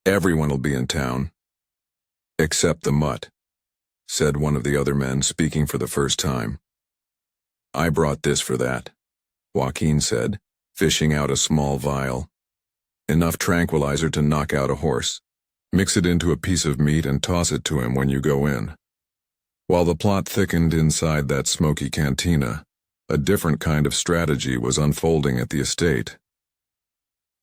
everyone will be in town. Except the mutt, said one of the other men, speaking for the first time. I brought this for that, Joaquin said, fishing out a small vial. Enough tranquilizer to knock out a horse. Mix it into a piece of meat and toss it to him when you go in. While the plot thickened inside that smoky cantina, a different kind of strategy was unfolding at the estate.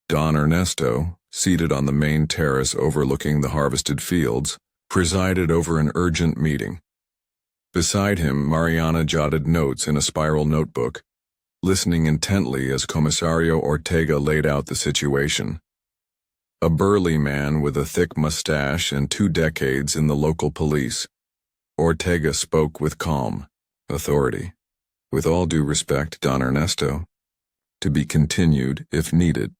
Don Ernesto, seated on the main terrace overlooking the harvested fields, presided over an urgent meeting. Beside him, Mariana jotted notes in a spiral notebook, listening intently as Comisario Ortega laid out the situation. A burly man with a thick mustache and 2 decades in the local police, Ortega spoke with calm authority. With all due respect, Don Ernesto, to be continued if needed.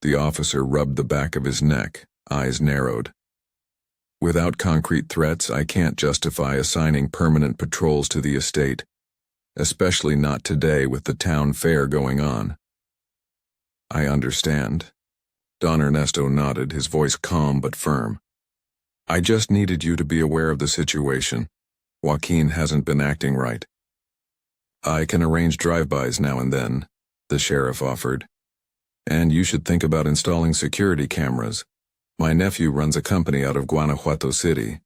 The officer rubbed the back of his neck, eyes narrowed. Without concrete threats, I can't justify assigning permanent patrols to the estate, especially not today with the town fair going on. I understand. Don Ernesto nodded, his voice calm but firm. I just needed you to be aware of the situation. Joaquin hasn't been acting right. I can arrange drive-bys now and then, the sheriff offered. And you should think about installing security cameras. My nephew runs a company out of Guanajuato City.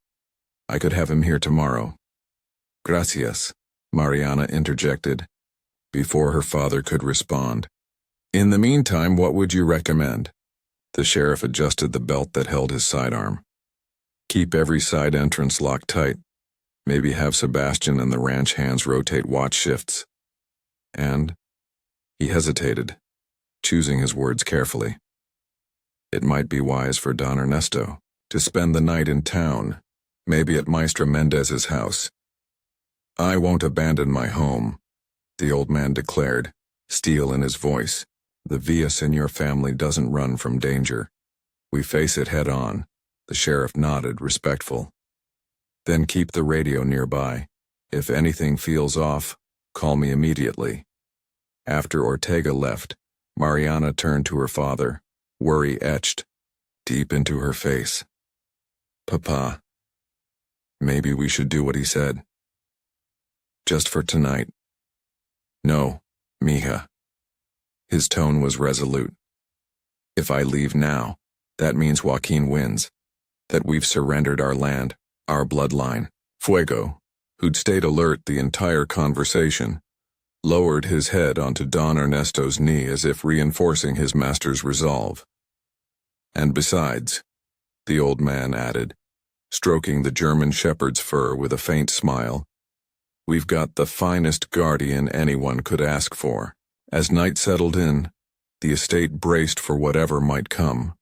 I could have him here tomorrow. Gracias, Mariana interjected, before her father could respond. In the meantime, what would you recommend? The sheriff adjusted the belt that held his sidearm. Keep every side entrance locked tight. Maybe have Sebastian and the ranch hands rotate watch shifts. And he hesitated, choosing his words carefully. It might be wise for Don Ernesto to spend the night in town, maybe at Maestra Mendez's house. I won't abandon my home, the old man declared, steel in his voice. The Villaseñor family doesn't run from danger. We face it head on, the sheriff nodded, respectful. Then keep the radio nearby. If anything feels off, call me immediately. After Ortega left, Mariana turned to her father, worry etched deep into her face. Papa, maybe we should do what he said. Just for tonight. No, mija. His tone was resolute. If I leave now, that means Joaquin wins. That we've surrendered our land, our bloodline. Fuego, who'd stayed alert the entire conversation, lowered his head onto Don Ernesto's knee as if reinforcing his master's resolve. And besides, the old man added, stroking the German shepherd's fur with a faint smile, we've got the finest guardian anyone could ask for. As night settled in, the estate braced for whatever might come.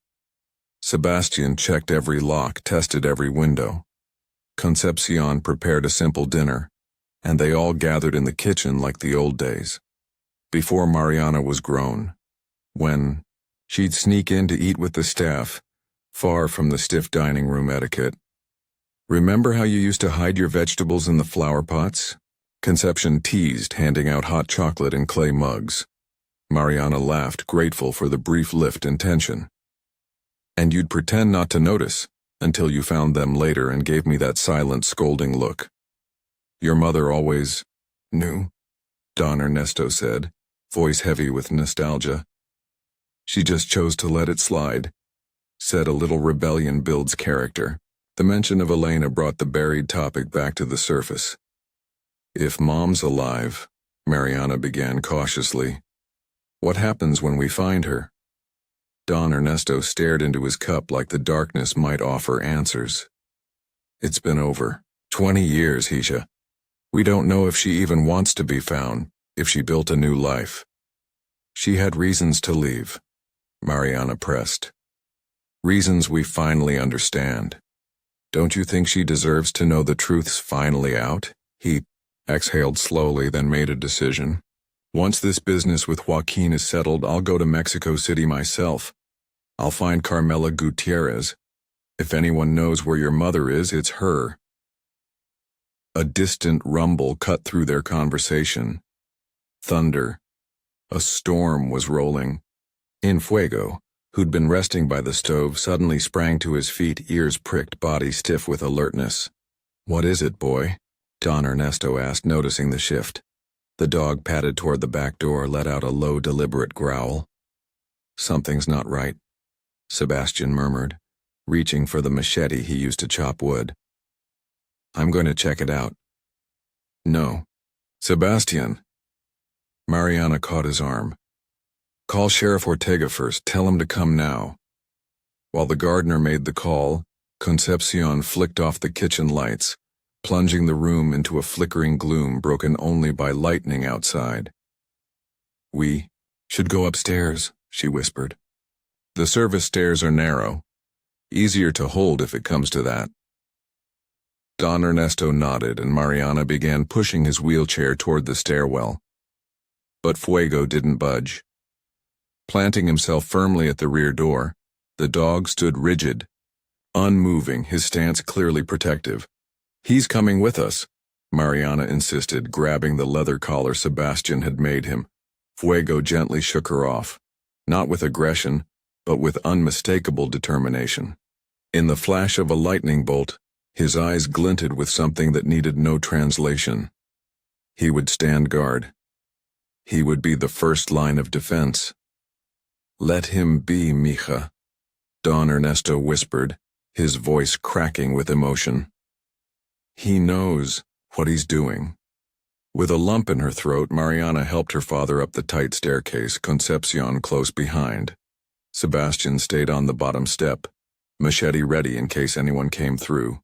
Sebastian checked every lock, tested every window. Concepcion prepared a simple dinner, and they all gathered in the kitchen like the old days. Before Mariana was grown, when she'd sneak in to eat with the staff, far from the stiff dining room etiquette. Remember how you used to hide your vegetables in the flower pots? Concepcion teased, handing out hot chocolate in clay mugs. Mariana laughed, grateful for the brief lift in tension. And you'd pretend not to notice, until you found them later and gave me that silent, scolding look. Your mother always knew, Don Ernesto said, voice heavy with nostalgia. She just chose to let it slide, said a little rebellion builds character. The mention of Elena brought the buried topic back to the surface. If Mom's alive, Mariana began cautiously, what happens when we find her? Don Ernesto stared into his cup like the darkness might offer answers. It's been over 20 years, Hisha. We don't know if she even wants to be found, if she built a new life. She had reasons to leave, Mariana pressed. Reasons we finally understand. Don't you think she deserves to know the truth's finally out? He exhaled slowly, then made a decision. Once this business with Joaquin is settled, I'll go to Mexico City myself. I'll find Carmela Gutierrez. If anyone knows where your mother is, it's her. A distant rumble cut through their conversation. Thunder. A storm was rolling. In Fuego, who'd been resting by the stove, suddenly sprang to his feet, ears pricked, body stiff with alertness. What is it, boy? Don Ernesto asked, noticing the shift. The dog padded toward the back door, let out a low, deliberate growl. Something's not right, Sebastian murmured, reaching for the machete he used to chop wood. I'm going to check it out. No. Sebastian. Mariana caught his arm. Call Sheriff Ortega first. Tell him to come now. While the gardener made the call, Concepcion flicked off the kitchen lights, plunging the room into a flickering gloom broken only by lightning outside. We should go upstairs, she whispered. The service stairs are narrow. Easier to hold if it comes to that. Don Ernesto nodded, and Mariana began pushing his wheelchair toward the stairwell. But Fuego didn't budge. Planting himself firmly at the rear door, the dog stood rigid, unmoving, his stance clearly protective. He's coming with us, Mariana insisted, grabbing the leather collar Sebastian had made him. Fuego gently shook her off, not with aggression, but with unmistakable determination. In the flash of a lightning bolt, his eyes glinted with something that needed no translation. He would stand guard. He would be the first line of defense. Let him be, mija, Don Ernesto whispered, his voice cracking with emotion. He knows what he's doing. With a lump in her throat, Mariana helped her father up the tight staircase, Concepcion close behind. Sebastian stayed on the bottom step, machete ready in case anyone came through.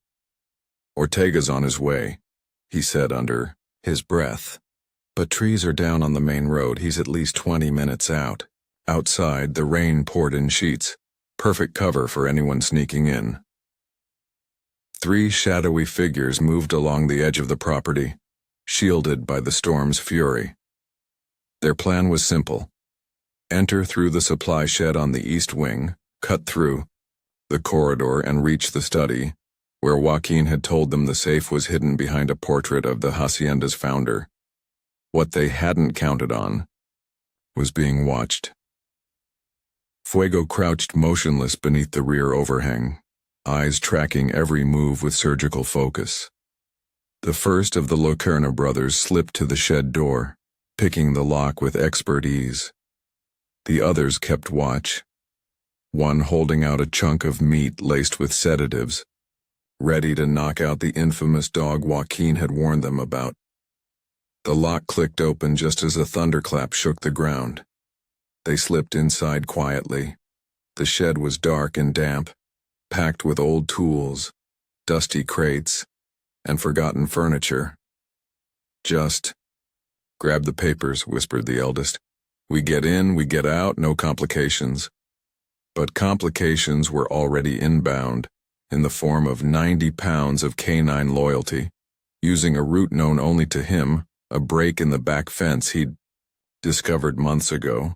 Ortega's on his way, he said under his breath. But trees are down on the main road. He's at least 20 minutes out. Outside, the rain poured in sheets. Perfect cover for anyone sneaking in. 3 shadowy figures moved along the edge of the property, shielded by the storm's fury. Their plan was simple. Enter through the supply shed on the east wing, cut through the corridor and reach the study, where Joaquin had told them the safe was hidden behind a portrait of the hacienda's founder. What they hadn't counted on was being watched. Fuego crouched motionless beneath the rear overhang, eyes tracking every move with surgical focus. The first of the Locerna brothers slipped to the shed door, picking the lock with expert ease. The others kept watch, one holding out a chunk of meat laced with sedatives, ready to knock out the infamous dog Joaquin had warned them about. The lock clicked open just as a thunderclap shook the ground. They slipped inside quietly. The shed was dark and damp, packed with old tools, dusty crates, and forgotten furniture. "Just grab the papers," whispered the eldest. "We get in, we get out, no complications." But complications were already inbound, in the form of 90 pounds of canine loyalty, using a route known only to him, a break in the back fence he'd discovered months ago.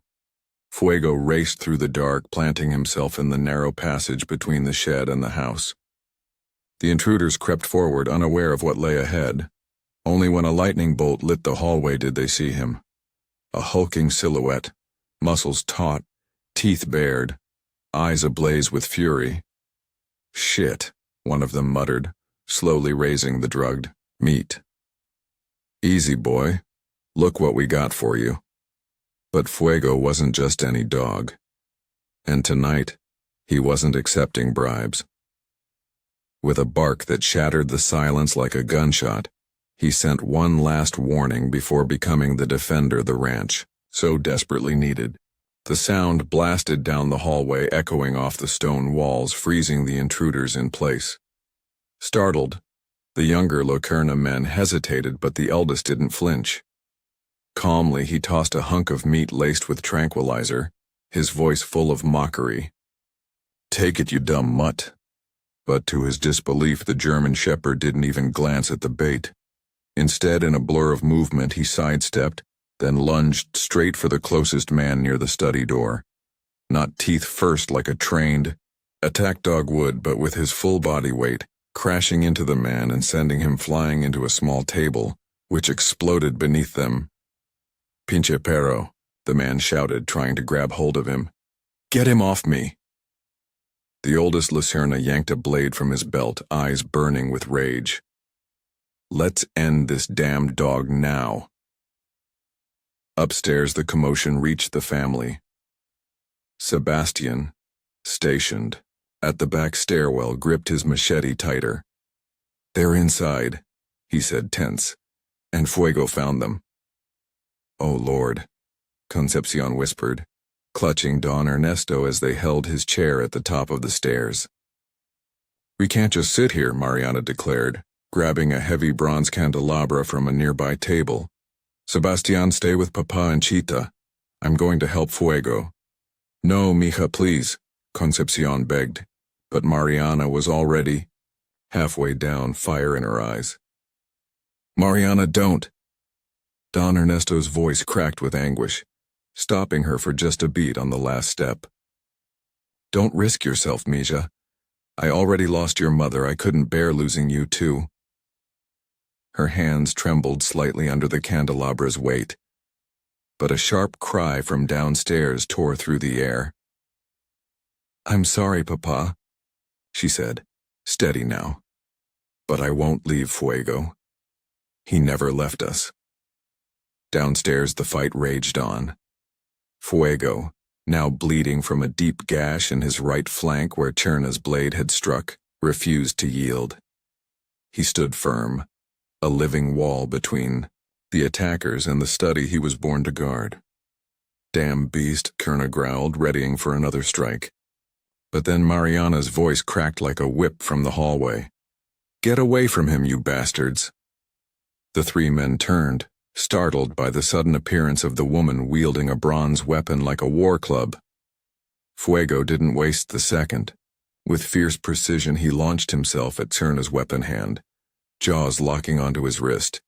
Fuego raced through the dark, planting himself in the narrow passage between the shed and the house. The intruders crept forward, unaware of what lay ahead. Only when a lightning bolt lit the hallway did they see him. A hulking silhouette, muscles taut, teeth bared, eyes ablaze with fury. "Shit," one of them muttered, slowly raising the drugged meat. "Easy, boy. Look what we got for you." But Fuego wasn't just any dog. And tonight, he wasn't accepting bribes. With a bark that shattered the silence like a gunshot, he sent one last warning before becoming the defender the ranch so desperately needed. The sound blasted down the hallway, echoing off the stone walls, freezing the intruders in place. Startled, the younger Locerna men hesitated, but the eldest didn't flinch. Calmly, he tossed a hunk of meat laced with tranquilizer, his voice full of mockery. "Take it, you dumb mutt." But to his disbelief, the German shepherd didn't even glance at the bait. Instead, in a blur of movement, he sidestepped, then lunged straight for the closest man near the study door. Not teeth first like a trained attack dog would, but with his full body weight, crashing into the man and sending him flying into a small table, which exploded beneath them. "Pinche perro," the man shouted, trying to grab hold of him. "Get him off me." The oldest Locerna yanked a blade from his belt, eyes burning with rage. "Let's end this damned dog now." Upstairs, the commotion reached the family. Sebastian, stationed at the back stairwell, gripped his machete tighter. "They're inside," he said, tense, "and Fuego found them." "Oh, Lord," Concepcion whispered, clutching Don Ernesto as they held his chair at the top of the stairs. "We can't just sit here," Mariana declared, grabbing a heavy bronze candelabra from a nearby table. "Sebastian, stay with Papa and Chita. I'm going to help Fuego." "No, mija, please," Concepcion begged, but Mariana was already halfway down, fire in her eyes. "Mariana, don't." Don Ernesto's voice cracked with anguish, stopping her for just a beat on the last step. "Don't risk yourself, Mija. I already lost your mother. I couldn't bear losing you, too." Her hands trembled slightly under the candelabra's weight, but a sharp cry from downstairs tore through the air. "I'm sorry, Papa," she said, steady now. "But I won't leave Fuego. He never left us." Downstairs, the fight raged on. Fuego, now bleeding from a deep gash in his right flank where Cherna's blade had struck, refused to yield. He stood firm, a living wall between the attackers and the study he was born to guard. Damn beast, Kerna growled, readying for another strike. But then Mariana's voice cracked like a whip from the hallway. Get away from him, you bastards. The three men turned, startled by the sudden appearance of the woman wielding a bronze weapon like a war club. Fuego didn't waste the second. With fierce precision he launched himself at Cerna's weapon hand, jaws locking onto his wrist.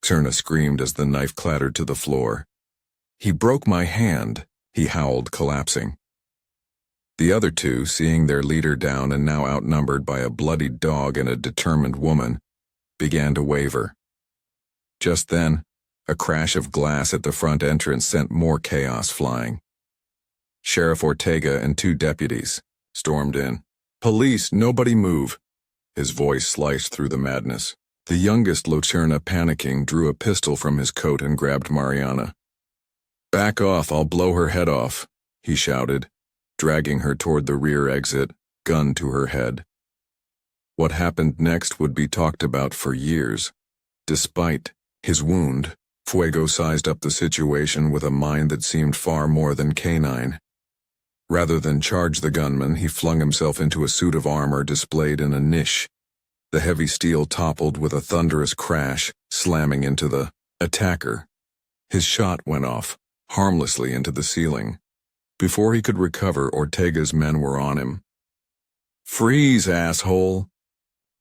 Cerna screamed as the knife clattered to the floor. He broke my hand, he howled, collapsing. The other two, seeing their leader down and now outnumbered by a bloodied dog and a determined woman, began to waver. Just then, a crash of glass at the front entrance sent more chaos flying. Sheriff Ortega and two deputies stormed in. Police, nobody move. His voice sliced through the madness. The youngest Locherna, panicking, drew a pistol from his coat and grabbed Mariana. Back off, I'll blow her head off, he shouted, dragging her toward the rear exit, gun to her head. What happened next would be talked about for years. Despite his wound, Fuego sized up the situation with a mind that seemed far more than canine. Rather than charge the gunman, he flung himself into a suit of armor displayed in a niche. The heavy steel toppled with a thunderous crash, slamming into the attacker. His shot went off, harmlessly into the ceiling. Before he could recover, Ortega's men were on him. Freeze, asshole!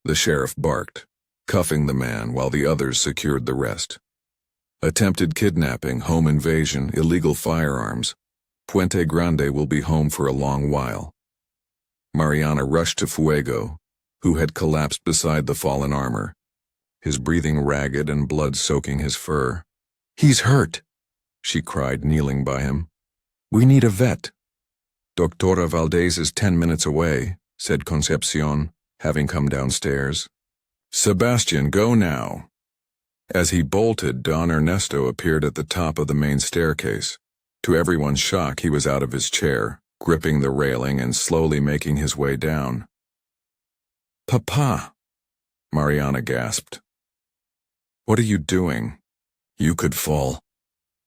The sheriff barked, cuffing the man while the others secured the rest. Attempted kidnapping, home invasion, illegal firearms. Puente Grande will be home for a long while. Mariana rushed to Fuego, who had collapsed beside the fallen armor, his breathing ragged and blood soaking his fur. He's hurt, she cried, kneeling by him. We need a vet. Doctora Valdez is 10 minutes away, said Concepcion, having come downstairs. Sebastian, go now. As he bolted, Don Ernesto appeared at the top of the main staircase. To everyone's shock, he was out of his chair, gripping the railing and slowly making his way down. Papa, Mariana gasped. What are you doing? You could fall.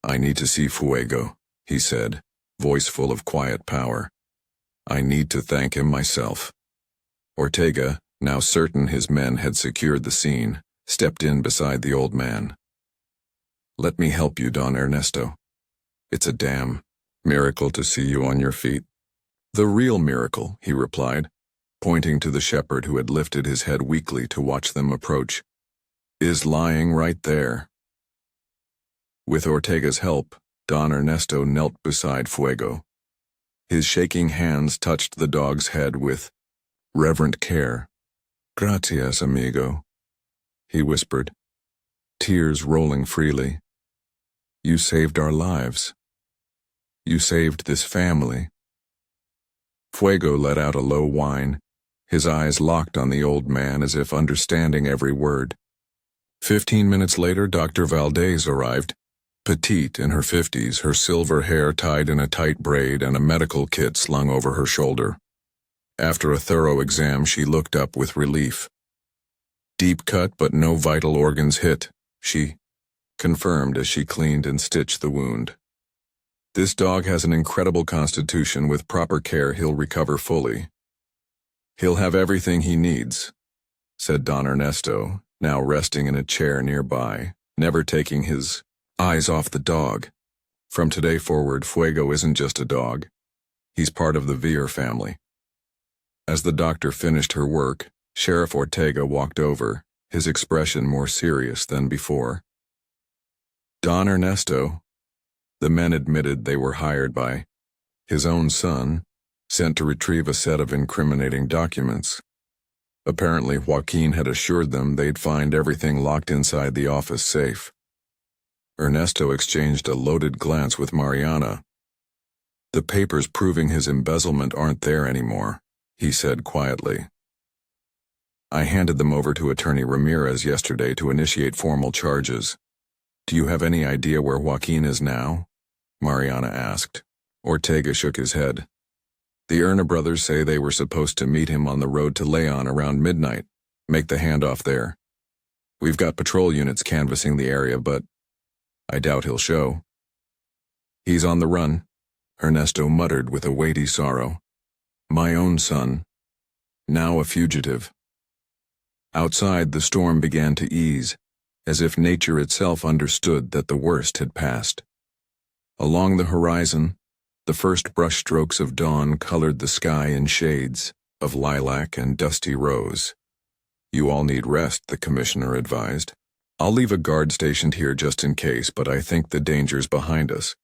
I need to see Fuego, he said, voice full of quiet power. I need to thank him myself. Ortega, now certain his men had secured the scene, stepped in beside the old man. Let me help you, Don Ernesto. It's a damn miracle to see you on your feet. The real miracle, he replied, pointing to the shepherd who had lifted his head weakly to watch them approach, is lying right there. With Ortega's help, Don Ernesto knelt beside Fuego. His shaking hands touched the dog's head with reverent care. Gracias, amigo, he whispered, tears rolling freely. You saved our lives. You saved this family. Fuego let out a low whine, his eyes locked on the old man as if understanding every word. 15 minutes later, Dr. Valdez arrived, petite in her 50s, her silver hair tied in a tight braid and a medical kit slung over her shoulder. After a thorough exam, she looked up with relief. Deep cut but no vital organs hit, she confirmed as she cleaned and stitched the wound. This dog has an incredible constitution. With proper care, he'll recover fully. He'll have everything he needs, said Don Ernesto, now resting in a chair nearby, never taking his eyes off the dog. From today forward, Fuego isn't just a dog. He's part of the Villar family. As the doctor finished her work, Sheriff Ortega walked over, his expression more serious than before. Don Ernesto, the men admitted they were hired by his own son, sent to retrieve a set of incriminating documents. Apparently, Joaquin had assured them they'd find everything locked inside the office safe. Ernesto exchanged a loaded glance with Mariana. The papers proving his embezzlement aren't there anymore, he said quietly. I handed them over to Attorney Ramirez yesterday to initiate formal charges. Do you have any idea where Joaquin is now? Mariana asked. Ortega shook his head. The Erna brothers say they were supposed to meet him on the road to Leon around midnight. Make the handoff there. We've got patrol units canvassing the area, but I doubt he'll show. He's on the run, Ernesto muttered with a weighty sorrow. My own son, now a fugitive. Outside, the storm began to ease, as if nature itself understood that the worst had passed. Along the horizon, the first brushstrokes of dawn colored the sky in shades of lilac and dusty rose. You all need rest, the commissioner advised. I'll leave a guard stationed here just in case, but I think the danger's behind us.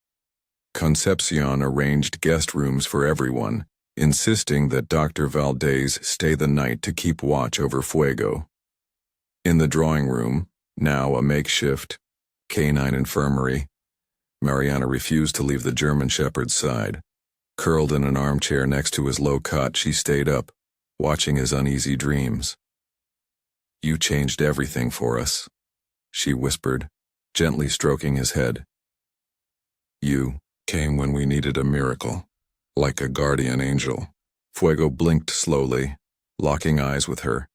Concepcion arranged guest rooms for everyone, insisting that Dr. Valdez stay the night to keep watch over FUEGO. In the drawing room, now a makeshift canine infirmary, Mariana refused to leave the German shepherd's side. Curled in an armchair next to his low cot, she stayed up, watching his uneasy dreams. You changed everything for us, she whispered, gently stroking his head. You came when we needed a miracle, like a guardian angel. FUEGO blinked slowly, locking eyes with her.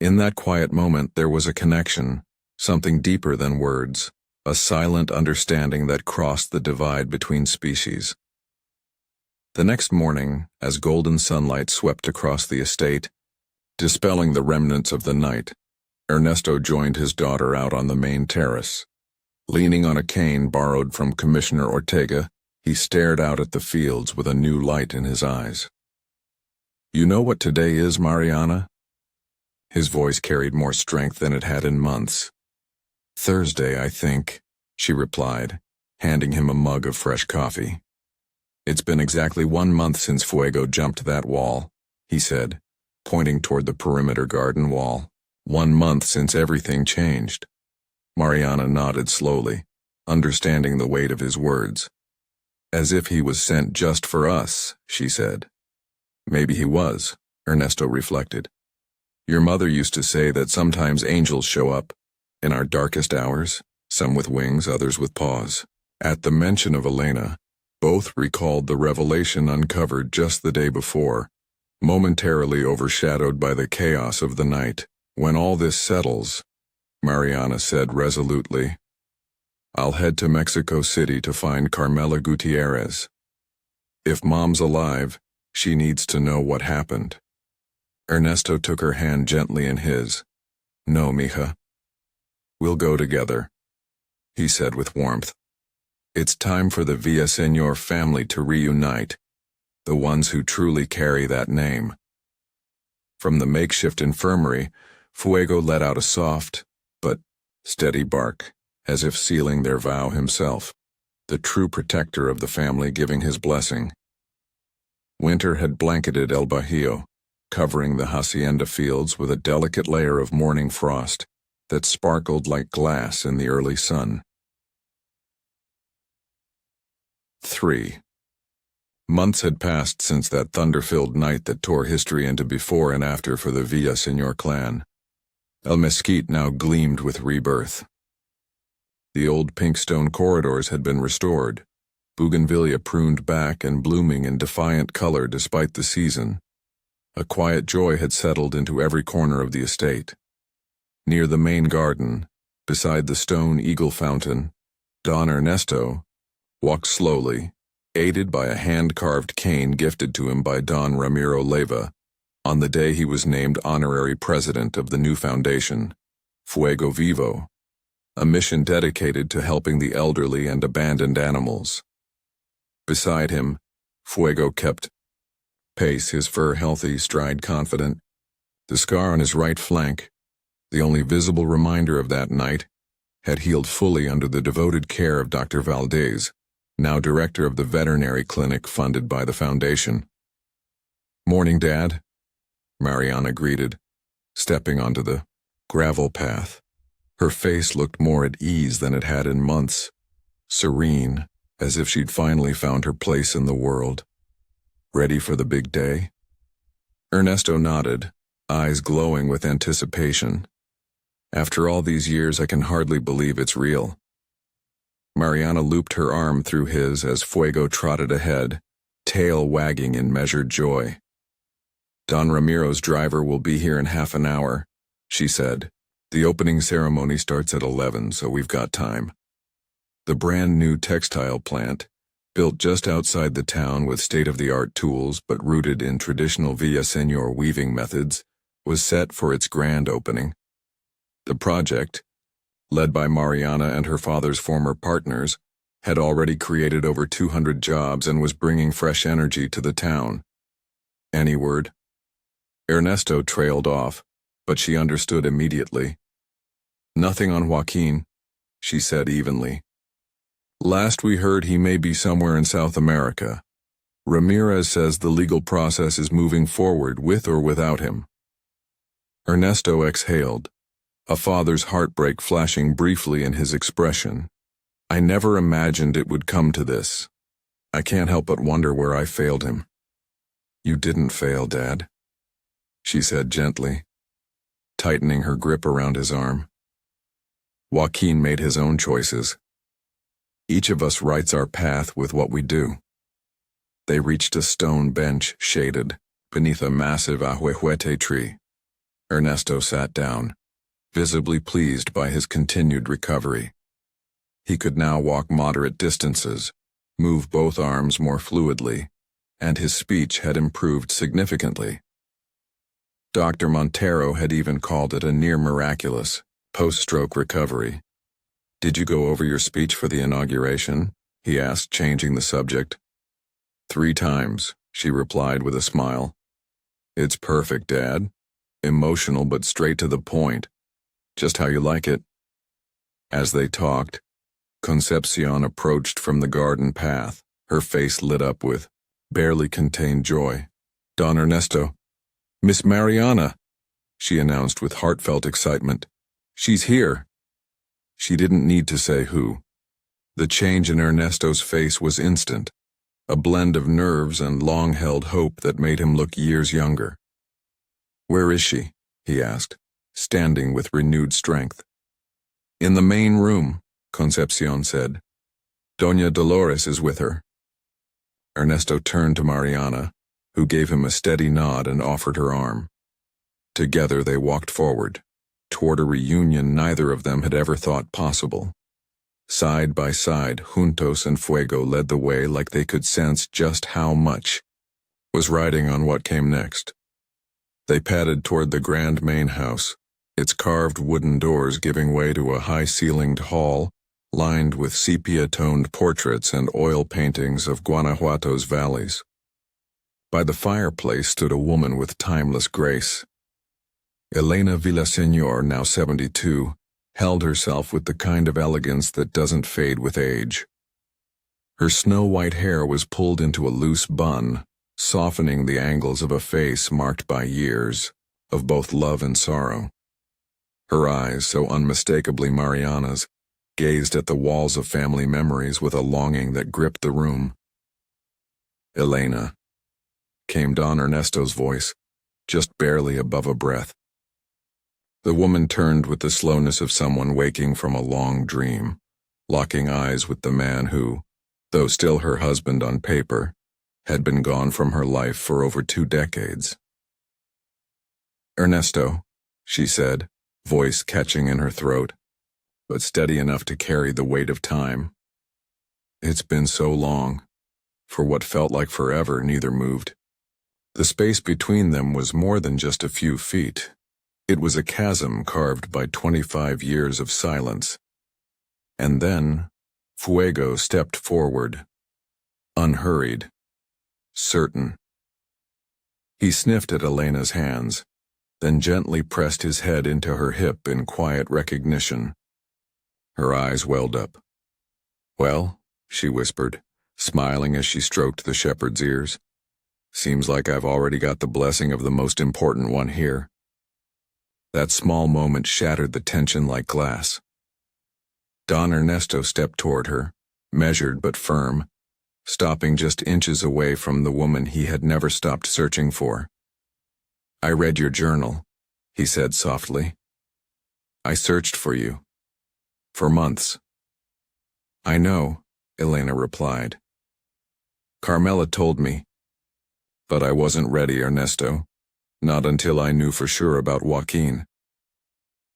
In that quiet moment there was a connection, something deeper than words, a silent understanding that crossed the divide between species. The next morning, as golden sunlight swept across the estate, dispelling the remnants of the night, Ernesto joined his daughter out on the main terrace. Leaning on a cane borrowed from Commissioner Ortega, he stared out at the fields with a new light in his eyes. You know what today is, Mariana? His voice carried more strength than it had in months. Thursday, I think, she replied, handing him a mug of fresh coffee. It's been exactly 1 month since FUEGO jumped that wall, he said, pointing toward the perimeter garden wall. 1 month since everything changed. Mariana nodded slowly, understanding the weight of his words. As if he was sent just for us, she said. Maybe he was, Ernesto reflected. Your mother used to say that sometimes angels show up, in our darkest hours, some with wings, others with paws. At the mention of Elena, both recalled the revelation uncovered just the day before, momentarily overshadowed by the chaos of the night. When all this settles, Mariana said resolutely, I'll head to Mexico City to find Carmela Gutierrez. If Mom's alive, she needs to know what happened. Ernesto took her hand gently in his. No, mija. We'll go together, he said with warmth. It's time for the Villaseñor family to reunite, the ones who truly carry that name. From the makeshift infirmary, FUEGO let out a soft, but steady bark, as if sealing their vow himself, the true protector of the family giving his blessing. Winter had blanketed El Bajío, covering the hacienda fields with a delicate layer of morning frost that sparkled like glass in the early sun. 3. Months had passed since that thunder-filled night that tore history into before and after for the Villaseñor clan. El Mesquite now gleamed with rebirth. The old pink stone corridors had been restored, bougainvillea pruned back and blooming in defiant color despite the season. A quiet joy had settled into every corner of the estate. Near the main garden, beside the stone eagle fountain, Don Ernesto walked slowly, aided by a hand-carved cane gifted to him by Don Ramiro Leyva, on the day he was named honorary president of the new foundation, FUEGO Vivo, a mission dedicated to helping the elderly and abandoned animals. Beside him, FUEGO kept pace, his fur healthy, stride confident. The scar on his right flank, the only visible reminder of that night, had healed fully under the devoted care of Dr. Valdez, now director of the veterinary clinic funded by the foundation. Morning, Dad, Mariana greeted, stepping onto the gravel path. Her face looked more at ease than it had in months, serene, as if she'd finally found her place in the world. Ready for the big day? Ernesto nodded, eyes glowing with anticipation. After all these years, I can hardly believe it's real. Mariana looped her arm through his as FUEGO trotted ahead, tail wagging in measured joy. Don Ramiro's driver will be here in half an hour, she said. The opening ceremony starts at 11, so we've got time. The brand new textile plant, built just outside the town with state-of-the-art tools but rooted in traditional Villaseñor weaving methods, was set for its grand opening. The project, led by Mariana and her father's former partners, had already created over 200 jobs and was bringing fresh energy to the town. Any word? Ernesto trailed off, but she understood immediately. Nothing on Joaquin, she said evenly. Last we heard, he may be somewhere in South America. Ramirez says the legal process is moving forward with or without him. Ernesto exhaled, a father's heartbreak flashing briefly in his expression. I never imagined it would come to this. I can't help but wonder where I failed him. You didn't fail, Dad, she said gently, tightening her grip around his arm. Joaquin made his own choices. Each of us writes our path with what we do. They reached a stone bench shaded beneath a massive ahuehuete tree. Ernesto sat down, visibly pleased by his continued recovery. He could now walk moderate distances, move both arms more fluidly, and his speech had improved significantly. Dr. Montero had even called it a near-miraculous, post-stroke recovery. Did you go over your speech for the inauguration? He asked, changing the subject. 3 times, she replied with a smile. It's perfect, Dad. Emotional but straight to the point. Just how you like it. As they talked, Concepcion approached from the garden path, her face lit up with barely contained joy. Don Ernesto. Miss Mariana, she announced with heartfelt excitement. She's here. She didn't need to say who. The change in Ernesto's face was instant, a blend of nerves and long-held hope that made him look years younger. Where is she? He asked, standing with renewed strength. In the main room, Concepcion said. Doña Dolores is with her. Ernesto turned to Mariana, who gave him a steady nod and offered her arm. Together they walked forward, toward a reunion neither of them had ever thought possible. Side by side, Juntos and Fuego led the way like they could sense just how much was riding on what came next. They padded toward the grand main house, its carved wooden doors giving way to a high-ceilinged hall lined with sepia-toned portraits and oil paintings of Guanajuato's valleys. By the fireplace stood a woman with timeless grace. Elena Villaseñor, now 72, held herself with the kind of elegance that doesn't fade with age. Her snow-white hair was pulled into a loose bun, softening the angles of a face marked by years of both love and sorrow. Her eyes, so unmistakably Mariana's, gazed at the walls of family memories with a longing that gripped the room. Elena, came Don Ernesto's voice, just barely above a breath. The woman turned with the slowness of someone waking from a long dream, locking eyes with the man who, though still her husband on paper, had been gone from her life for over 2 decades. Ernesto, she said, voice catching in her throat, but steady enough to carry the weight of time. It's been so long. For what felt like forever, neither moved. The space between them was more than just a few feet. It was a chasm carved by 25 years of silence. And then, Fuego stepped forward, unhurried, certain. He sniffed at Elena's hands, then gently pressed his head into her hip in quiet recognition. Her eyes welled up. Well, she whispered, smiling as she stroked the shepherd's ears. Seems like I've already got the blessing of the most important one here. That small moment shattered the tension like glass. Don Ernesto stepped toward her, measured but firm, stopping just inches away from the woman he had never stopped searching for. I read your journal, he said softly. I searched for you. For months. I know, Elena replied. Carmela told me. But I wasn't ready, Ernesto. Not until I knew for sure about Joaquin.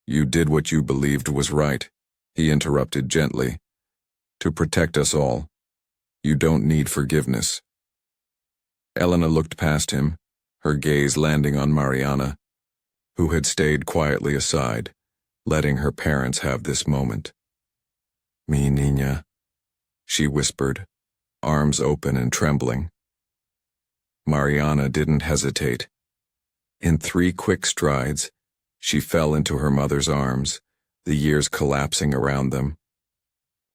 You did what you believed was right, he interrupted gently. To protect us all. You don't need forgiveness. Elena looked past him, her gaze landing on Mariana, who had stayed quietly aside, letting her parents have this moment. Mi niña, she whispered, arms open and trembling. Mariana didn't hesitate. In 3 quick strides, she fell into her mother's arms, the years collapsing around them.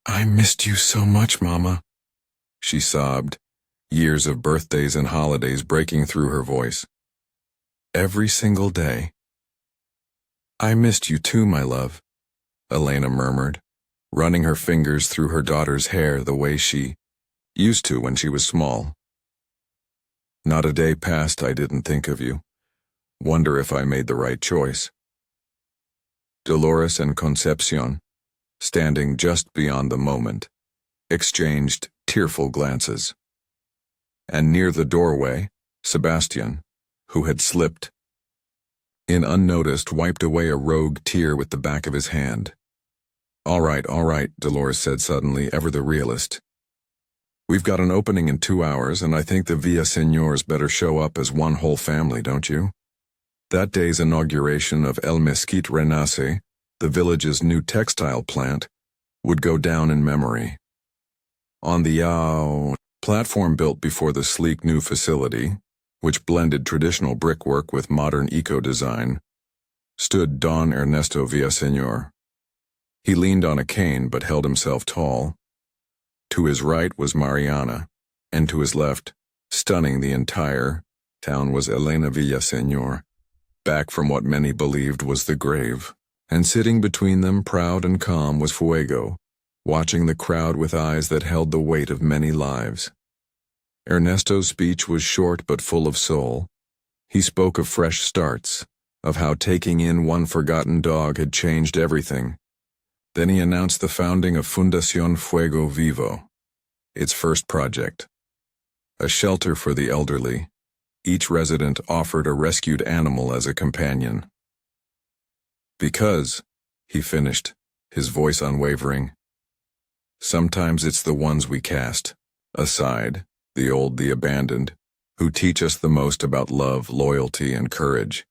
I missed you so much, Mama, she sobbed, years of birthdays and holidays breaking through her voice. Every single day. I missed you too, my love, Elena murmured, running her fingers through her daughter's hair the way she used to when she was small. Not a day passed I didn't think of you. Wonder if I made the right choice. Dolores and Concepcion, standing just beyond the moment, exchanged tearful glances. And near the doorway, Sebastian, who had slipped in unnoticed, wiped away a rogue tear with the back of his hand. All right, Dolores said suddenly, ever the realist. We've got an opening in 2 hours, and I think the Villaseñors better show up as one whole family, don't you? That day's inauguration of El Mesquite Renace, the village's new textile plant, would go down in memory. On the platform built before the sleek new facility, which blended traditional brickwork with modern eco-design, stood Don Ernesto Villaseñor. He leaned on a cane but held himself tall. To his right was Mariana, and to his left, stunning the entire town, was Elena Villaseñor, back from what many believed was the grave. And sitting between them, proud and calm, was FUEGO, watching the crowd with eyes that held the weight of many lives. Ernesto's speech was short but full of soul. He spoke of fresh starts, of how taking in one forgotten dog had changed everything. Then he announced the founding of Fundación Fuego Vivo, its first project. A shelter for the elderly. Each resident offered a rescued animal as a companion. Because, he finished, his voice unwavering, sometimes it's the ones we cast aside, the old, the abandoned, who teach us the most about love, loyalty, and courage.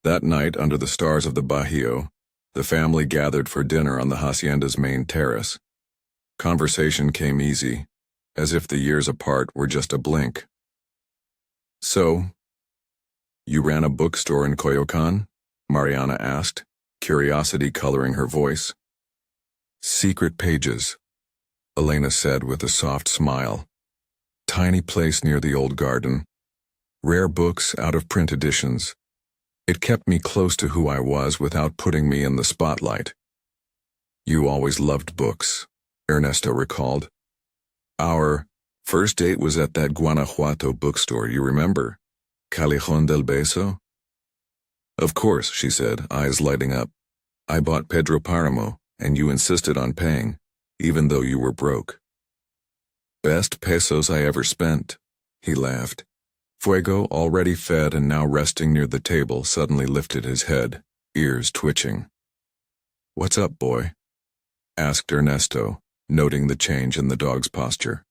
That night, under the stars of the Bajío, the family gathered for dinner on the hacienda's main terrace. Conversation came easy, as if the years apart were just a blink. So, you ran a bookstore in Coyoacán? Mariana asked, curiosity coloring her voice. Secret Pages, Elena said with a soft smile. Tiny place near the old garden. Rare books, out-of-print editions. It kept me close to who I was without putting me in the spotlight. You always loved books, Ernesto recalled. Our first date was at that Guanajuato bookstore, you remember? Callejón del Beso? Of course, she said, eyes lighting up. I bought Pedro Páramo, and you insisted on paying, even though you were broke. Best pesos I ever spent, he laughed. FUEGO, already fed and now resting near the table, suddenly lifted his head, ears twitching. What's up, boy? Asked Ernesto, noting the change in the dog's posture.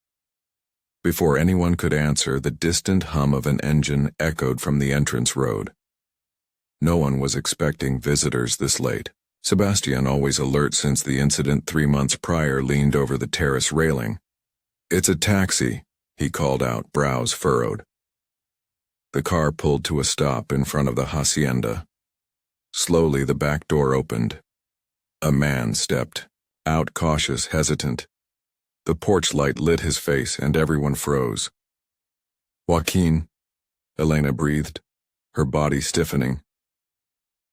Before anyone could answer, the distant hum of an engine echoed from the entrance road. No one was expecting visitors this late. Sebastian, always alert since the incident 3 months prior, leaned over the terrace railing. It's a taxi, he called out, brows furrowed. The car pulled to a stop in front of the hacienda. Slowly the back door opened. A man stepped, out, cautious, hesitant. The porch light lit his face and everyone froze. Joaquin, Elena breathed, her body stiffening.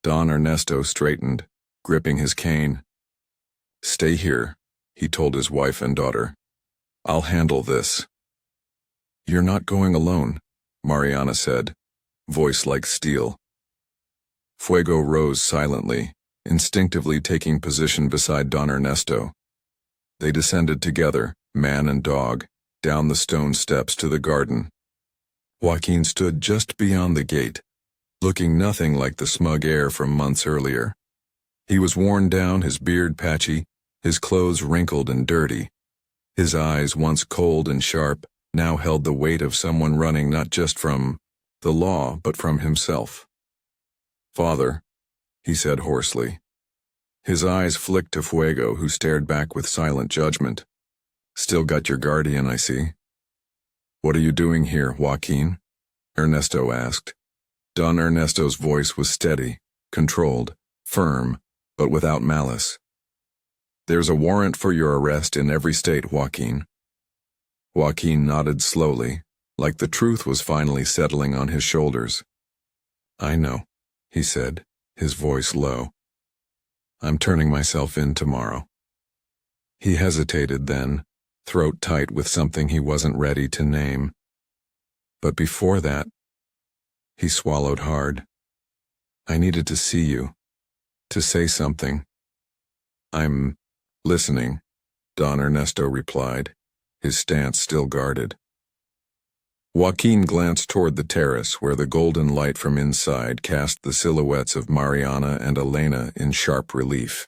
Don Ernesto straightened, gripping his cane. Stay here, he told his wife and daughter. I'll handle this. You're not going alone, Mariana said, voice like steel. FUEGO rose silently, instinctively taking position beside Don Ernesto. They descended together, man and dog, down the stone steps to the garden. Joaquin stood just beyond the gate, looking nothing like the smug heir from months earlier. He was worn down, his beard patchy, his clothes wrinkled and dirty. His eyes, once cold and sharp, now held the weight of someone running not just from the law, but from himself. "Father," he said hoarsely. His eyes flicked to Fuego, who stared back with silent judgment. "Still got your guardian, I see." "What are you doing here, Joaquin?" Ernesto asked. Don Ernesto's voice was steady, controlled, firm, but without malice. "There's a warrant for your arrest in every state, Joaquin." Joaquin nodded slowly, like the truth was finally settling on his shoulders. "I know," he said, his voice low. "I'm turning myself in tomorrow." He hesitated then, throat tight with something he wasn't ready to name. "But before that," he swallowed hard, "I needed to see you, to say something." "I'm listening," Don Ernesto replied, his stance still guarded. Joaquin glanced toward the terrace where the golden light from inside cast the silhouettes of Mariana and Elena in sharp relief.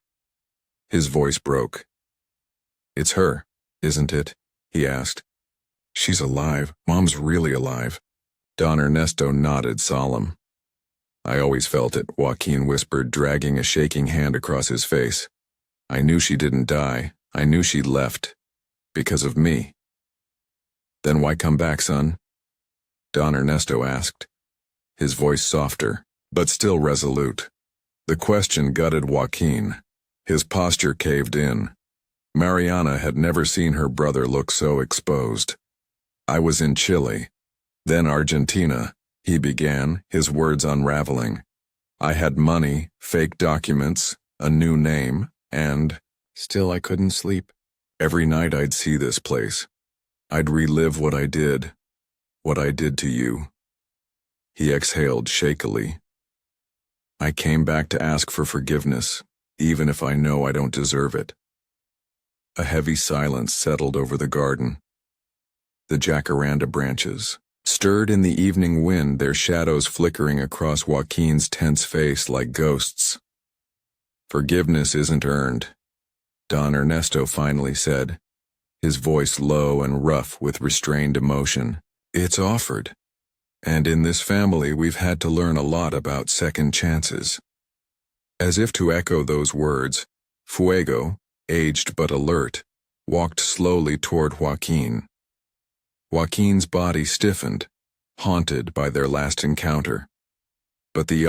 His voice broke. "It's her, isn't it?" he asked. "She's alive. Mom's really alive." Don Ernesto nodded solemn. "I always felt it," Joaquin whispered, dragging a shaking hand across his face. "I knew she didn't die. I knew she left. Because of me." "Then why come back, son?" Don Ernesto asked, his voice softer, but still resolute. The question gutted Joaquin. His posture caved in. Mariana had never seen her brother look so exposed. "I was in Chile, then Argentina," he began, his words unraveling. "I had money, fake documents, a new name, and still I couldn't sleep. Every night I'd see this place. I'd relive what I did to you." He exhaled shakily. "I came back to ask for forgiveness, even if I know I don't deserve it." A heavy silence settled over the garden. The jacaranda branches stirred in the evening wind, their shadows flickering across Joaquin's tense face like ghosts. "Forgiveness isn't earned," Don Ernesto finally said, his voice low and rough with restrained emotion. "It's offered. And in this family we've had to learn a lot about second chances." As if to echo those words, Fuego, aged but alert, walked slowly toward Joaquin. Joaquin's body stiffened, haunted by their last encounter. But the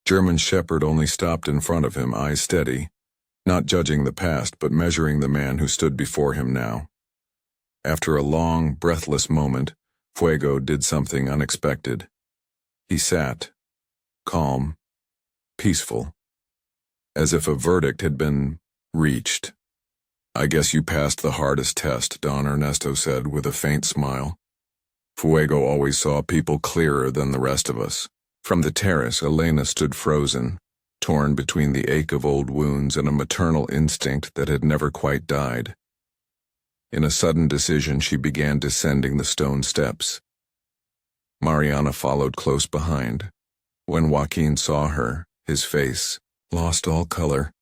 German shepherd only stopped in front of him, eyes steady, not judging the past but measuring the man who stood before him now. After a long, breathless moment, Fuego did something unexpected. He sat, calm, peaceful, as if a verdict had been reached. "I guess you passed the hardest test," Don Ernesto said with a faint smile. "Fuego always saw people clearer than the rest of us." From the terrace, Elena stood frozen, torn between the ache of old wounds and a maternal instinct that had never quite died. In a sudden decision, she began descending the stone steps. Mariana followed close behind. When Joaquin saw her, his face lost all color.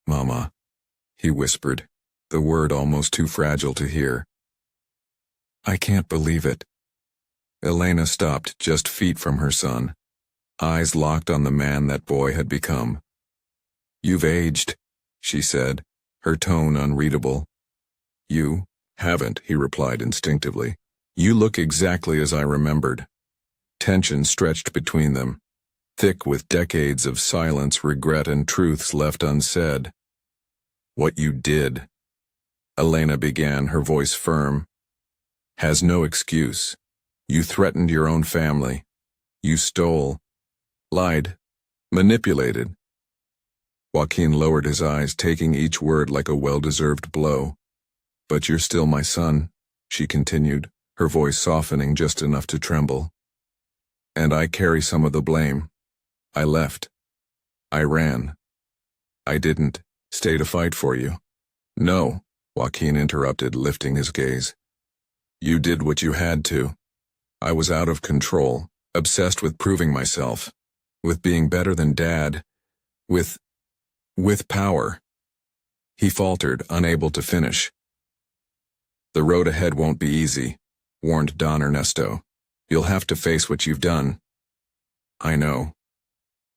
"Mama," he whispered, the word almost too fragile to hear. "I can't believe it." Elena stopped just feet from her son, eyes locked on the man that boy had become. "You've aged," she said, her tone unreadable. "You haven't," he replied instinctively. "You look exactly as I remembered." Tension stretched between them, thick with decades of silence, regret, and truths left unsaid. "What you did," Elena began, her voice firm, "has no excuse. You threatened your own family. You stole, lied, manipulated." Joaquin lowered his eyes, taking each word like a well-deserved blow. "But you're still my son," she continued, her voice softening just enough to tremble. "And I carry some of the blame. I left. I ran. I didn't stay to fight for you." "No," Joaquin interrupted, lifting his gaze. "You did what you had to. I was out of control, obsessed with proving myself, with being better than Dad, with power." He faltered, unable to finish. The road ahead won't be easy, warned Don Ernesto. You'll have to face what you've done. I know.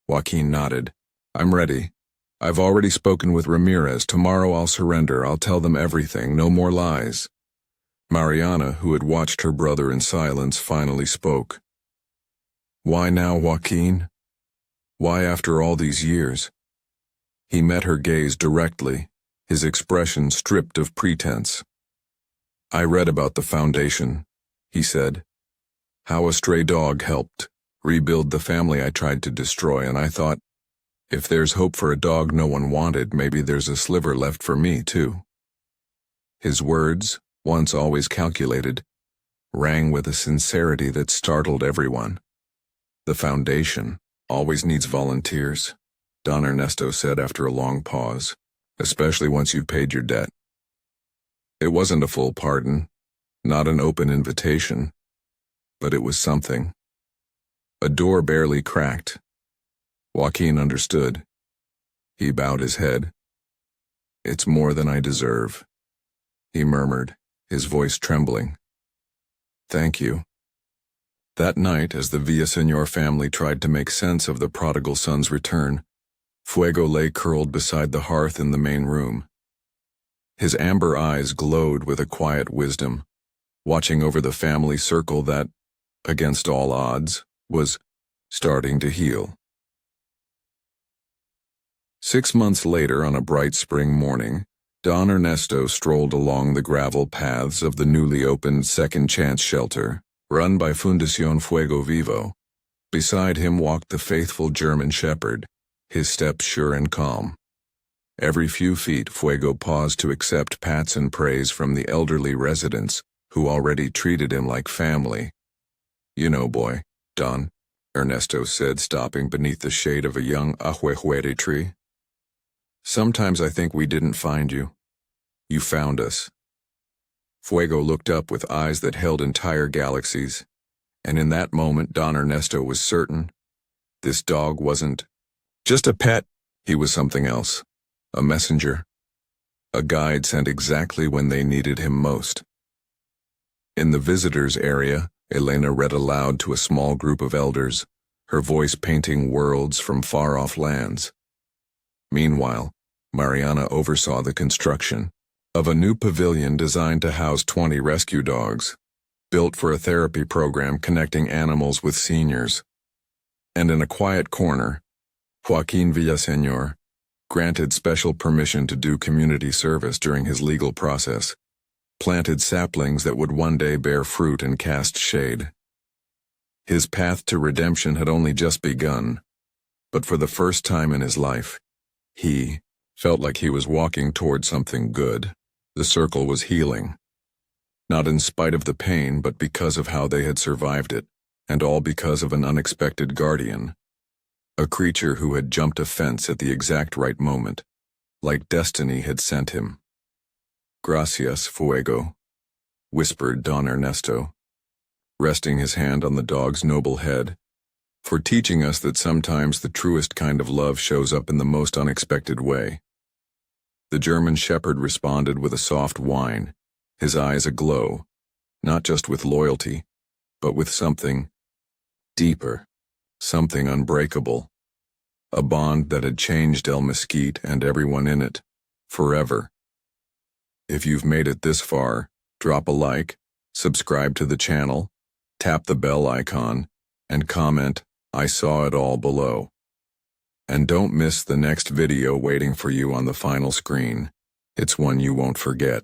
Joaquin nodded. I'm ready. I've already spoken with Ramirez. Tomorrow I'll surrender. I'll tell them everything, no more lies. Mariana, who had watched her brother in silence, finally spoke. Why now, Joaquin? Why after all these years? He met her gaze directly, his expression stripped of pretense. I read about the foundation, he said. How a stray dog helped rebuild the family I tried to destroy, and I thought, if there's hope for a dog no one wanted, maybe there's a sliver left for me, too. His words, once always calculated, rang with a sincerity that startled everyone. The foundation always needs volunteers, Don Ernesto said after a long pause, especially once you've paid your debt. It wasn't a full pardon, not an open invitation, but it was something. A door barely cracked. Joaquin understood. He bowed his head. It's more than I deserve, he murmured, his voice trembling. Thank you. That night, as the Villaseñor family tried to make sense of the prodigal son's return, Fuego lay curled beside the hearth in the main room. His amber eyes glowed with a quiet wisdom, watching over the family circle that, against all odds, was starting to heal. 6 months later, on a bright spring morning, Don Ernesto strolled along the gravel paths of the newly opened Second Chance shelter, run by Fundación Fuego Vivo. Beside him walked the faithful German shepherd, his steps sure and calm. Every few feet, Fuego paused to accept pats and praise from the elderly residents, who already treated him like family. You know, boy, Don, Ernesto said, stopping beneath the shade of a young ahuehuete tree. Sometimes I think we didn't find you. You found us. Fuego looked up with eyes that held entire galaxies, and in that moment Don Ernesto was certain this dog wasn't just a pet. He was something else, a messenger, a guide sent exactly when they needed him most. In the visitors' area, Elena read aloud to a small group of elders, her voice painting worlds from far-off lands. Meanwhile, Mariana oversaw the construction of a new pavilion designed to house 20 rescue dogs, built for a therapy program connecting animals with seniors. And in a quiet corner, Joaquin Villaseñor, granted special permission to do community service during his legal process, planted saplings that would one day bear fruit and cast shade. His path to redemption had only just begun, but for the first time in his life, he felt like he was walking toward something good. The circle was healing, not in spite of the pain, but because of how they had survived it, and all because of an unexpected guardian, a creature who had jumped a fence at the exact right moment, like destiny had sent him. Gracias, Fuego, whispered Don Ernesto, resting his hand on the dog's noble head, for teaching us that sometimes the truest kind of love shows up in the most unexpected way. The German shepherd responded with a soft whine, his eyes aglow, not just with loyalty, but with something deeper, something unbreakable, a bond that had changed El Mesquite and everyone in it, forever. If you've made it this far, drop a like, subscribe to the channel, tap the bell icon, and comment, I saw it all below. And don't miss the next video waiting for you on the final screen. It's one you won't forget.